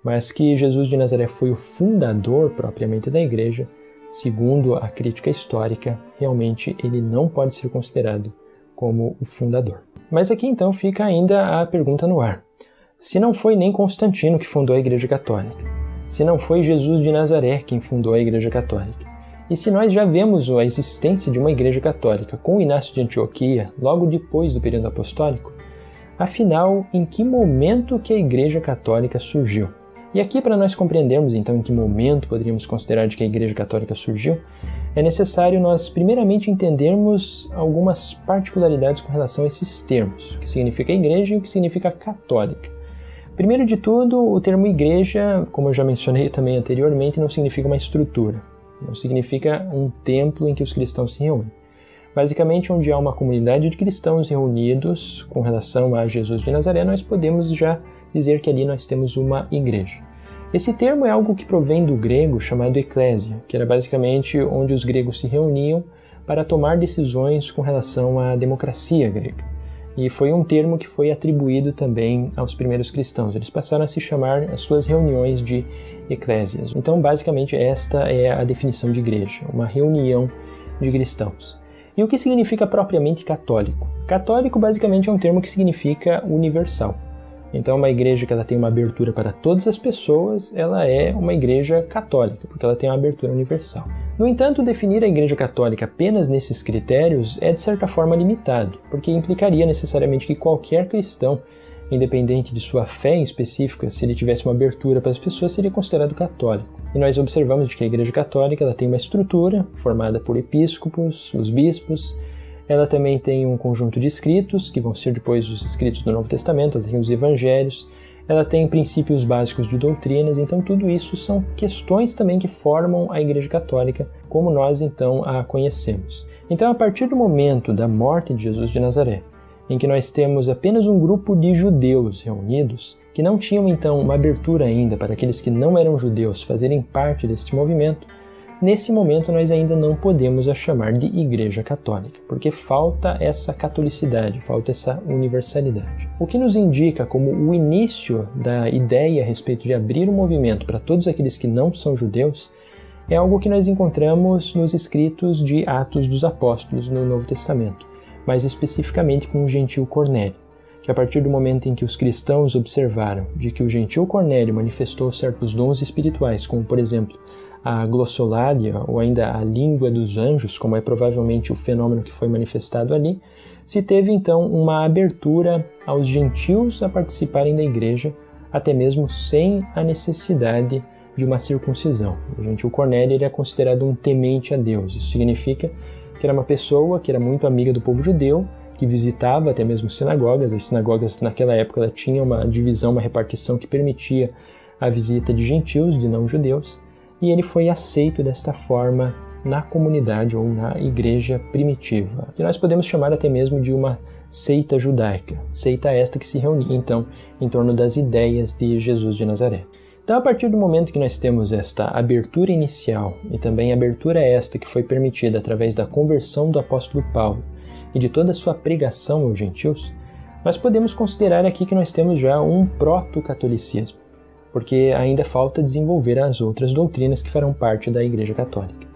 Mas que Jesus de Nazaré foi o fundador propriamente da igreja, segundo a crítica histórica, realmente ele não pode ser considerado como o fundador. Mas aqui então fica ainda a pergunta no ar. Se não foi nem Constantino que fundou a Igreja Católica, se não foi Jesus de Nazaré quem fundou a Igreja Católica, e se nós já vemos a existência de uma Igreja Católica com Inácio de Antioquia logo depois do período apostólico, afinal, em que momento que a Igreja Católica surgiu? E aqui, para nós compreendermos então em que momento poderíamos considerar de que a Igreja Católica surgiu, é necessário nós primeiramente entendermos algumas particularidades com relação a esses termos, o que significa igreja e o que significa católica. Primeiro de tudo, o termo igreja, como eu já mencionei também anteriormente, não significa uma estrutura, não significa um templo em que os cristãos se reúnem. Basicamente, onde há uma comunidade de cristãos reunidos com relação a Jesus de Nazaré, nós podemos já dizer que ali nós temos uma igreja. Esse termo é algo que provém do grego chamado eclésia, que era basicamente onde os gregos se reuniam para tomar decisões com relação à democracia grega. E foi um termo que foi atribuído também aos primeiros cristãos. Eles passaram a se chamar as suas reuniões de eclésias. Então, basicamente, esta é a definição de igreja, uma reunião de cristãos. E o que significa propriamente católico? Católico, basicamente, é um termo que significa universal. Então, uma igreja que ela tem uma abertura para todas as pessoas, ela é uma igreja católica, porque ela tem uma abertura universal. No entanto, definir a igreja católica apenas nesses critérios é, de certa forma, limitado, porque implicaria necessariamente que qualquer cristão, independente de sua fé em específica, se ele tivesse uma abertura para as pessoas, seria considerado católico. E nós observamos de que a igreja católica ela tem uma estrutura formada por episcopos, os bispos. Ela também tem um conjunto de escritos, que vão ser depois os escritos do Novo Testamento, ela tem os evangelhos, ela tem princípios básicos de doutrinas, então tudo isso são questões também que formam a Igreja Católica, como nós então a conhecemos. Então, a partir do momento da morte de Jesus de Nazaré, em que nós temos apenas um grupo de judeus reunidos, que não tinham então uma abertura ainda para aqueles que não eram judeus fazerem parte deste movimento, nesse momento nós ainda não podemos a chamar de Igreja Católica, porque falta essa catolicidade, falta essa universalidade. O que nos indica como o início da ideia a respeito de abrir um movimento para todos aqueles que não são judeus é algo que nós encontramos nos escritos de Atos dos Apóstolos no Novo Testamento, mais especificamente com o gentil Cornélio, que a partir do momento em que os cristãos observaram de que o gentil Cornélio manifestou certos dons espirituais, como por exemplo a glossolalia ou ainda a língua dos anjos, como é provavelmente o fenômeno que foi manifestado ali, se teve então uma abertura aos gentios a participarem da igreja, até mesmo sem a necessidade de uma circuncisão. O gentil Cornélio ele é considerado um temente a Deus. Isso significa que era uma pessoa que era muito amiga do povo judeu, que visitava até mesmo sinagogas. As sinagogas naquela época tinham uma divisão, uma repartição que permitia a visita de gentios, de não-judeus, e ele foi aceito desta forma na comunidade ou na igreja primitiva, que nós podemos chamar até mesmo de uma seita judaica, seita esta que se reunia então em torno das ideias de Jesus de Nazaré. Então, a partir do momento que nós temos esta abertura inicial e também a abertura esta que foi permitida através da conversão do apóstolo Paulo e de toda a sua pregação aos gentios, nós podemos considerar aqui que nós temos já um proto-catolicismo, porque ainda falta desenvolver as outras doutrinas que farão parte da Igreja Católica.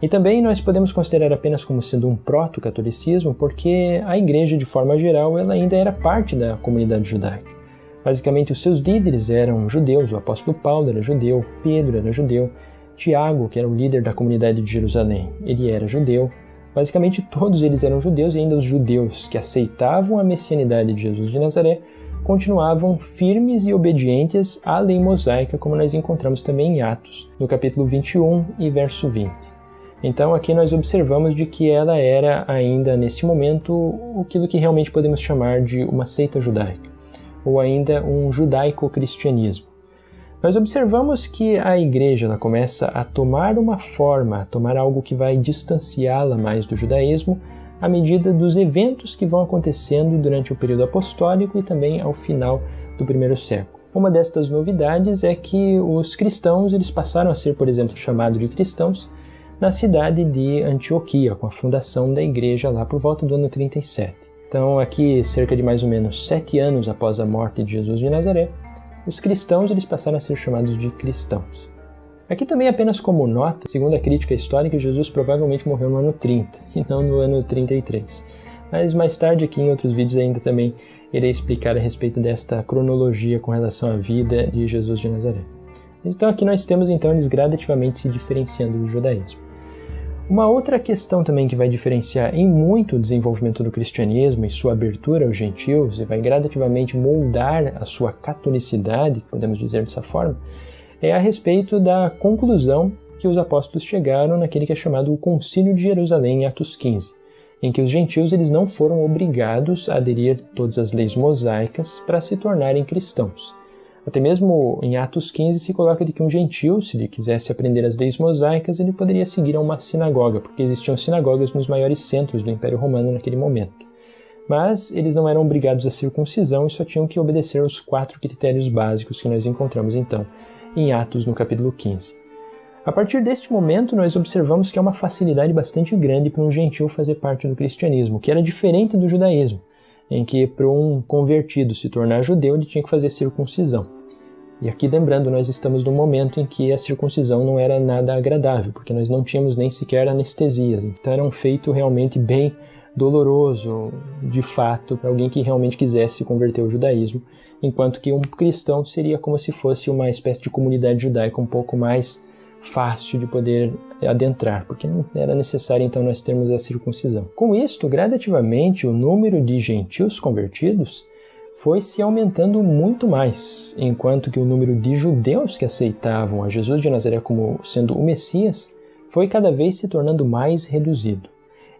E também nós podemos considerar apenas como sendo um proto-catolicismo porque a Igreja, de forma geral, ela ainda era parte da comunidade judaica. Basicamente, os seus líderes eram judeus, o apóstolo Paulo era judeu, Pedro era judeu, Tiago, que era o líder da comunidade de Jerusalém, ele era judeu. Basicamente, todos eles eram judeus e ainda os judeus que aceitavam a messianidade de Jesus de Nazaré continuavam firmes e obedientes à lei mosaica, como nós encontramos também em Atos, no capítulo 21 e verso 20. Então aqui nós observamos de que ela era ainda, nesse momento, aquilo que realmente podemos chamar de uma seita judaica, ou ainda um judaico-cristianismo. Nós observamos que a igreja ela começa a tomar uma forma, a tomar algo que vai distanciá-la mais do judaísmo, à medida dos eventos que vão acontecendo durante o período apostólico e também ao final do primeiro século. Uma destas novidades é que os cristãos eles passaram a ser, por exemplo, chamados de cristãos na cidade de Antioquia, com a fundação da igreja lá por volta do ano 37. Então, aqui, cerca de mais ou menos 7 anos após a morte de Jesus de Nazaré, os cristãos eles passaram a ser chamados de cristãos. Aqui também apenas como nota, segundo a crítica histórica, Jesus provavelmente morreu no ano 30 e não no ano 33. Mas mais tarde aqui em outros vídeos ainda também irei explicar a respeito desta cronologia com relação à vida de Jesus de Nazaré. Então aqui nós temos então eles gradativamente se diferenciando do judaísmo. Uma outra questão também que vai diferenciar em muito o desenvolvimento do cristianismo e sua abertura aos gentios, e vai gradativamente moldar a sua catolicidade, podemos dizer dessa forma, é a respeito da conclusão que os apóstolos chegaram naquele que é chamado o Concílio de Jerusalém, em Atos 15, em que os gentios eles não foram obrigados a aderir a todas as leis mosaicas para se tornarem cristãos. Até mesmo em Atos 15 se coloca de que um gentio, se ele quisesse aprender as leis mosaicas, ele poderia seguir a uma sinagoga, porque existiam sinagogas nos maiores centros do Império Romano naquele momento. Mas eles não eram obrigados à circuncisão e só tinham que obedecer aos 4 critérios básicos que nós encontramos então em Atos no capítulo 15. A partir deste momento, nós observamos que há uma facilidade bastante grande para um gentio fazer parte do cristianismo, que era diferente do judaísmo, em que para um convertido se tornar judeu, ele tinha que fazer circuncisão. E aqui, lembrando, nós estamos num momento em que a circuncisão não era nada agradável, porque nós não tínhamos nem sequer anestesias, então era um feito realmente bem doloroso, de fato, para alguém que realmente quisesse converter ao judaísmo, enquanto que um cristão seria como se fosse uma espécie de comunidade judaica um pouco mais fácil de poder adentrar, porque não era necessário então nós termos a circuncisão. Com isto, gradativamente, o número de gentios convertidos foi se aumentando muito mais, enquanto que o número de judeus que aceitavam a Jesus de Nazaré como sendo o Messias foi cada vez se tornando mais reduzido.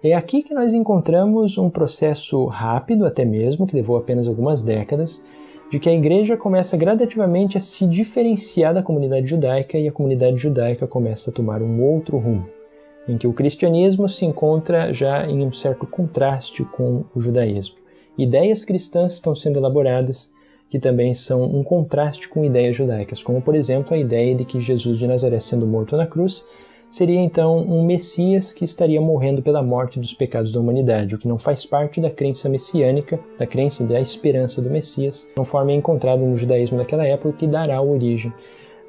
É aqui que nós encontramos um processo rápido até mesmo, que levou apenas algumas décadas, de que a igreja começa gradativamente a se diferenciar da comunidade judaica e a comunidade judaica começa a tomar um outro rumo, em que o cristianismo se encontra já em um certo contraste com o judaísmo. Ideias cristãs estão sendo elaboradas que também são um contraste com ideias judaicas, como por exemplo a ideia de que Jesus de Nazaré sendo morto na cruz seria então um Messias que estaria morrendo pela morte dos pecados da humanidade, o que não faz parte da crença messiânica, da crença da esperança do Messias, conforme é encontrado no judaísmo daquela época, que dará origem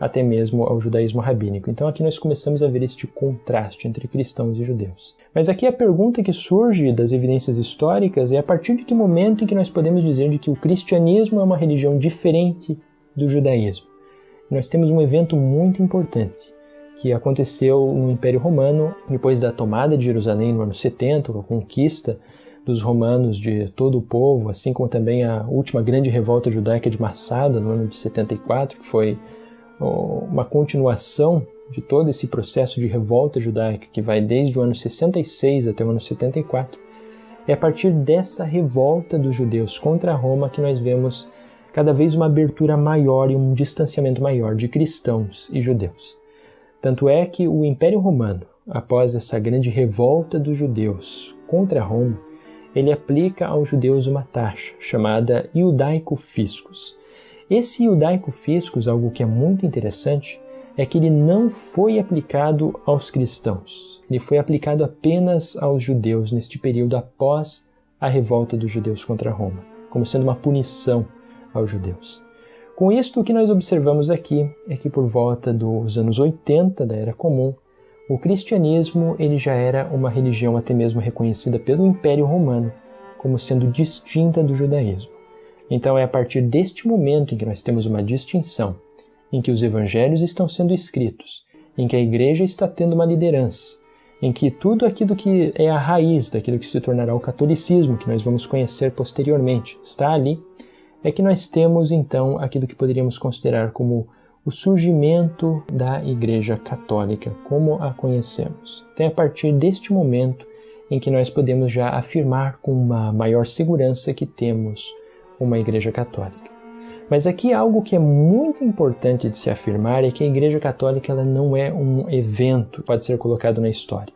até mesmo ao judaísmo rabínico. Então aqui nós começamos a ver este contraste entre cristãos e judeus. Mas aqui a pergunta que surge das evidências históricas é a partir de que momento em que nós podemos dizer de que o cristianismo é uma religião diferente do judaísmo. Nós temos um evento muito importante, que aconteceu no Império Romano, depois da tomada de Jerusalém no ano 70, a conquista dos romanos de todo o povo, assim como também a última grande revolta judaica de Massada, no ano de 74, que foi uma continuação de todo esse processo de revolta judaica, que vai desde o ano 66 até o ano 74. É a partir dessa revolta dos judeus contra Roma que nós vemos cada vez uma abertura maior e um distanciamento maior de cristãos e judeus. Tanto é que o Império Romano, após essa grande revolta dos judeus contra Roma, ele aplica aos judeus uma taxa chamada iudaico fiscus. Esse iudaico fiscus, algo que é muito interessante, é que ele não foi aplicado aos cristãos. Ele foi aplicado apenas aos judeus neste período após a revolta dos judeus contra Roma, como sendo uma punição aos judeus. Com isto, o que nós observamos aqui é que por volta dos anos 80 da Era Comum, o cristianismo ele já era uma religião até mesmo reconhecida pelo Império Romano como sendo distinta do judaísmo. Então é a partir deste momento em que nós temos uma distinção, em que os evangelhos estão sendo escritos, em que a igreja está tendo uma liderança, em que tudo aquilo que é a raiz daquilo que se tornará o catolicismo, que nós vamos conhecer posteriormente, está ali, é que nós temos então aquilo que poderíamos considerar como o surgimento da Igreja Católica, como a conhecemos. Então é a partir deste momento em que nós podemos já afirmar com uma maior segurança que temos uma Igreja Católica. Mas aqui algo que é muito importante de se afirmar é que a Igreja Católica ela não é um evento que pode ser colocado na história.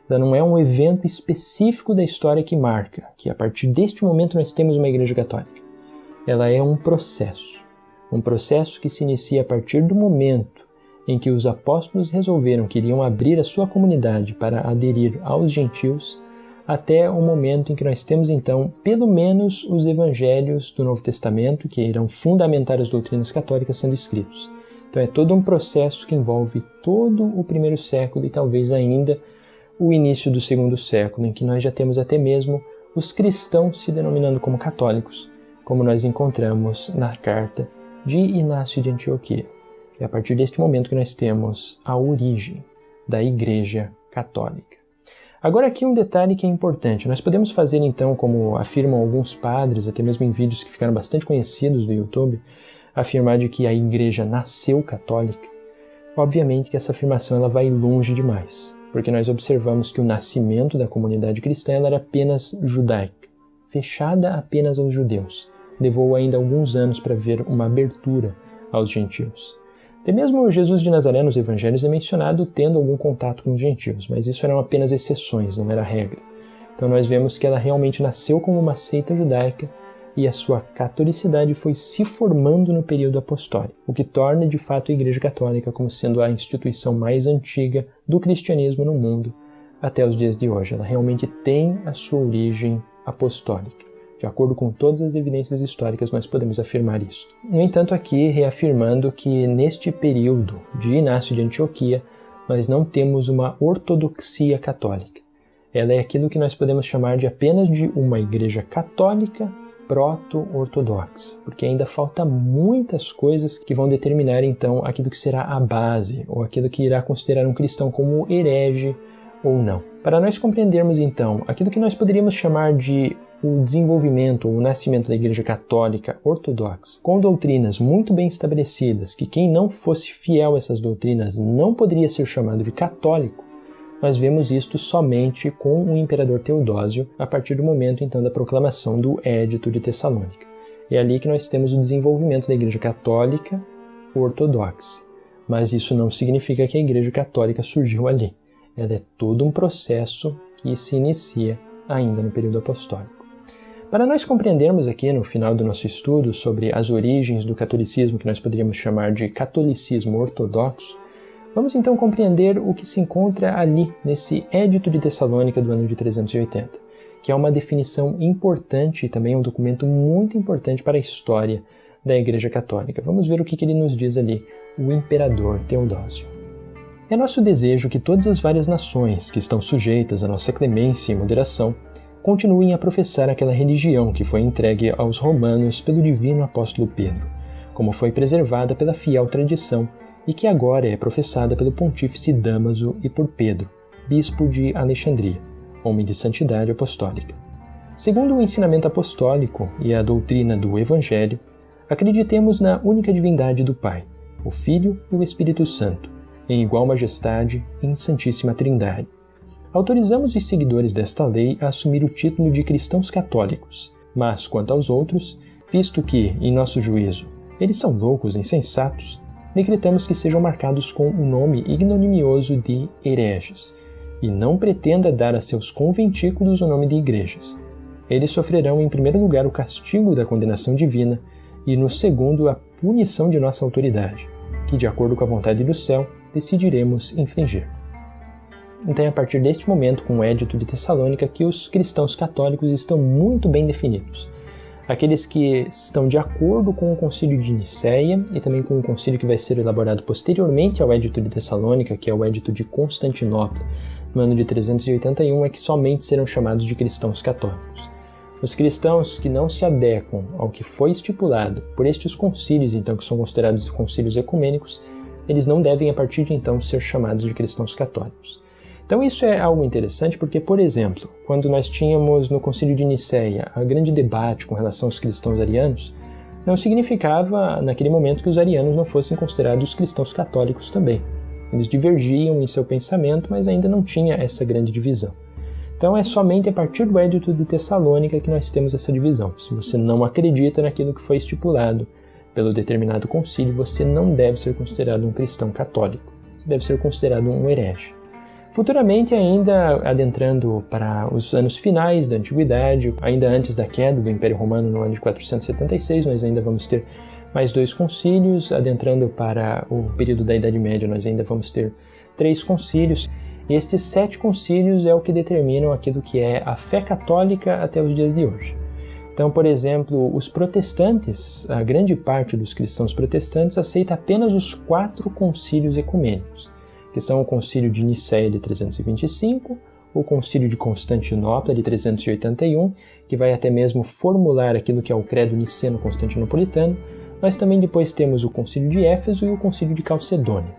Ela não é um evento específico da história que marca, que a partir deste momento nós temos uma Igreja Católica. Ela é um processo que se inicia a partir do momento em que os apóstolos resolveram que iriam abrir a sua comunidade para aderir aos gentios, até o momento em que nós temos então pelo menos os evangelhos do Novo Testamento, que irão fundamentar as doutrinas católicas sendo escritos. Então é todo um processo que envolve todo o primeiro século e talvez ainda o início do segundo século, em que nós já temos até mesmo os cristãos se denominando como católicos, como nós encontramos na carta de Inácio de Antioquia. É a partir deste momento que nós temos a origem da Igreja Católica. Agora aqui um detalhe que é importante. Nós podemos fazer então, como afirmam alguns padres, até mesmo em vídeos que ficaram bastante conhecidos do YouTube, afirmar de que a igreja nasceu católica. Obviamente que essa afirmação ela vai longe demais, porque nós observamos que o nascimento da comunidade cristã ela era apenas judaica, fechada apenas aos judeus. Levou ainda alguns anos para ver uma abertura aos gentios. Até mesmo Jesus de Nazaré nos evangelhos é mencionado tendo algum contato com os gentios, mas isso eram apenas exceções, não era regra. Então nós vemos que ela realmente nasceu como uma seita judaica e a sua catolicidade foi se formando no período apostólico, o que torna de fato a Igreja Católica como sendo a instituição mais antiga do cristianismo no mundo até os dias de hoje. Ela realmente tem a sua origem apostólica. De acordo com todas as evidências históricas, nós podemos afirmar isso. No entanto, aqui reafirmando que neste período de Inácio de Antioquia, nós não temos uma ortodoxia católica. Ela é aquilo que nós podemos chamar de apenas de uma igreja católica proto-ortodoxa, porque ainda falta muitas coisas que vão determinar então aquilo que será a base, ou aquilo que irá considerar um cristão como herege ou não. Para nós compreendermos então aquilo que nós poderíamos chamar de o desenvolvimento ou o nascimento da Igreja Católica Ortodoxa, com doutrinas muito bem estabelecidas, que quem não fosse fiel a essas doutrinas não poderia ser chamado de católico, nós vemos isto somente com o imperador Teodósio, a partir do momento então da proclamação do Édito de Tessalônica. É ali que nós temos o desenvolvimento da Igreja Católica Ortodoxa. Mas isso não significa que a Igreja Católica surgiu ali. Ela é todo um processo que se inicia ainda no período apostólico. Para nós compreendermos aqui no final do nosso estudo sobre as origens do catolicismo, que nós poderíamos chamar de catolicismo ortodoxo, vamos então compreender o que se encontra ali nesse Édito de Tessalônica do ano de 380, que é uma definição importante e também um documento muito importante para a história da Igreja Católica. Vamos ver o que ele nos diz ali, o imperador Teodósio. É nosso desejo que todas as várias nações que estão sujeitas à nossa clemência e moderação continuem a professar aquela religião que foi entregue aos romanos pelo divino apóstolo Pedro, como foi preservada pela fiel tradição e que agora é professada pelo pontífice Dámaso e por Pedro, bispo de Alexandria, homem de santidade apostólica. Segundo o ensinamento apostólico e a doutrina do Evangelho, acreditemos na única divindade do Pai, o Filho e o Espírito Santo, em igual majestade e em Santíssima Trindade. Autorizamos os seguidores desta lei a assumir o título de cristãos católicos, mas, quanto aos outros, visto que, em nosso juízo, eles são loucos e insensatos, decretamos que sejam marcados com o nome ignominioso de hereges, e não pretenda dar a seus conventículos o nome de igrejas. Eles sofrerão, em primeiro lugar, o castigo da condenação divina, e, no segundo, a punição de nossa autoridade, que, de acordo com a vontade do céu, decidiremos infligir. Então é a partir deste momento, com o Édito de Tessalônica, que os cristãos católicos estão muito bem definidos. Aqueles que estão de acordo com o Concílio de Nicéia e também com o concílio que vai ser elaborado posteriormente ao Édito de Tessalônica, que é o Édito de Constantinopla, no ano de 381, é que somente serão chamados de cristãos católicos. Os cristãos que não se adequam ao que foi estipulado por estes concílios, então, que são considerados concílios ecumênicos, eles não devem, a partir de então, ser chamados de cristãos católicos. Então isso é algo interessante porque, por exemplo, quando nós tínhamos no Concílio de Nicéia a grande debate com relação aos cristãos arianos, não significava naquele momento que os arianos não fossem considerados cristãos católicos também. Eles divergiam em seu pensamento, mas ainda não tinha essa grande divisão. Então é somente a partir do Édito de Tessalônica que nós temos essa divisão. Se você não acredita naquilo que foi estipulado pelo determinado concílio, você não deve ser considerado um cristão católico. Você deve ser considerado um herege. Futuramente, ainda adentrando para os anos finais da Antiguidade, ainda antes da queda do Império Romano no ano de 476, nós ainda vamos ter mais 2 concílios. Adentrando para o período da Idade Média, nós ainda vamos ter 3 concílios. E estes 7 concílios é o que determinam aquilo que é a fé católica até os dias de hoje. Então, por exemplo, os protestantes, a grande parte dos cristãos protestantes aceita apenas os 4 concílios ecumênicos, que são o Concílio de Nicéia de 325, o Concílio de Constantinopla de 381, que vai até mesmo formular aquilo que é o Credo Niceno-Constantinopolitano. Nós também depois temos o Concílio de Éfeso e o Concílio de Calcedônia.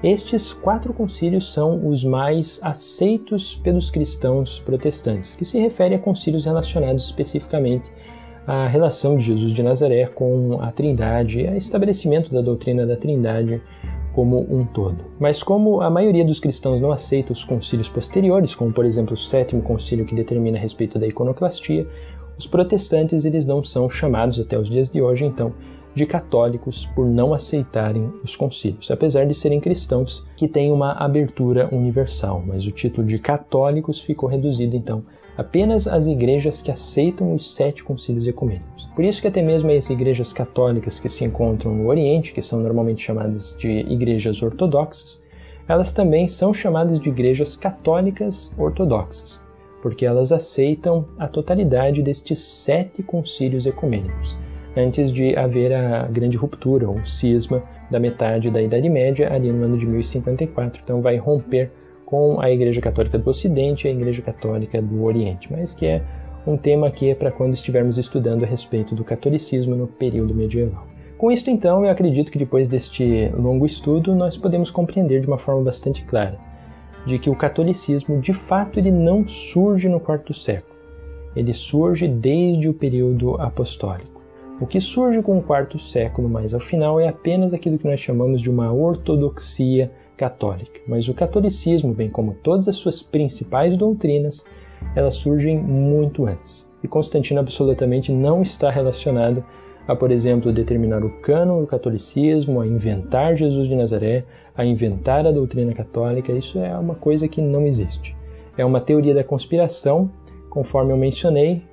Estes 4 concílios são os mais aceitos pelos cristãos protestantes, que se refere a concílios relacionados especificamente à relação de Jesus de Nazaré com a Trindade e ao estabelecimento da doutrina da Trindade como um todo. Mas como a maioria dos cristãos não aceita os concílios posteriores, como por exemplo o 7º concílio que determina a respeito da iconoclastia, os protestantes eles não são chamados até os dias de hoje, então, de católicos por não aceitarem os concílios, apesar de serem cristãos que têm uma abertura universal, mas o título de católicos ficou reduzido então apenas às igrejas que aceitam os 7 concílios ecumênicos. Por isso que até mesmo as igrejas católicas que se encontram no Oriente, que são normalmente chamadas de igrejas ortodoxas, elas também são chamadas de igrejas católicas ortodoxas, porque elas aceitam a totalidade destes 7 concílios ecumênicos, antes de haver a grande ruptura, ou cisma, da metade da Idade Média, ali no ano de 1054. Então vai romper com a Igreja Católica do Ocidente e a Igreja Católica do Oriente, mas que é um tema que é para quando estivermos estudando a respeito do catolicismo no período medieval. Com isto, então, eu acredito que depois deste longo estudo, nós podemos compreender de uma forma bastante clara de que o catolicismo, de fato, ele não surge no 4º século. Ele surge desde o período apostólico. O que surge com o 4º século mais ao final é apenas aquilo que nós chamamos de uma ortodoxia católica. Mas o catolicismo, bem como todas as suas principais doutrinas, elas surgem muito antes. E Constantino absolutamente não está relacionado a, por exemplo, determinar o cânon do catolicismo, a inventar Jesus de Nazaré, a inventar a doutrina católica. Isso é uma coisa que não existe. É uma teoria da conspiração, conforme eu mencionei,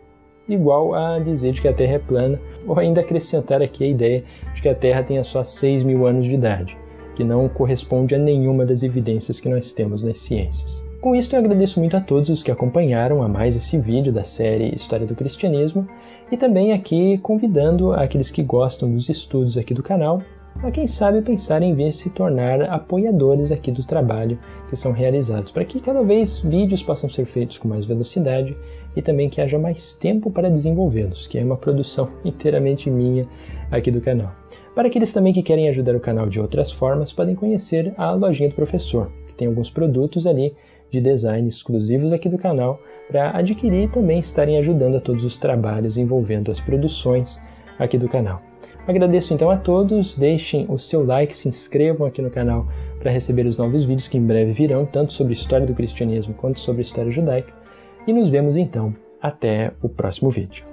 igual a dizer de que a Terra é plana, ou ainda acrescentar aqui a ideia de que a Terra tenha só 6.000 anos de idade, que não corresponde a nenhuma das evidências que nós temos nas ciências. Com isso, eu agradeço muito a todos os que acompanharam a mais esse vídeo da série História do Cristianismo, e também aqui convidando aqueles que gostam dos estudos aqui do canal a quem sabe pensar em vir se tornar apoiadores aqui do trabalho que são realizados, para que cada vez vídeos possam ser feitos com mais velocidade e também que haja mais tempo para desenvolvê-los, que é uma produção inteiramente minha aqui do canal. Para aqueles também que querem ajudar o canal de outras formas, podem conhecer a Lojinha do Professor, que tem alguns produtos ali de design exclusivos aqui do canal para adquirir e também estarem ajudando a todos os trabalhos envolvendo as produções aqui do canal. Agradeço então a todos, deixem o seu like, se inscrevam aqui no canal para receber os novos vídeos que em breve virão, tanto sobre história do cristianismo quanto sobre história judaica, e nos vemos então até o próximo vídeo.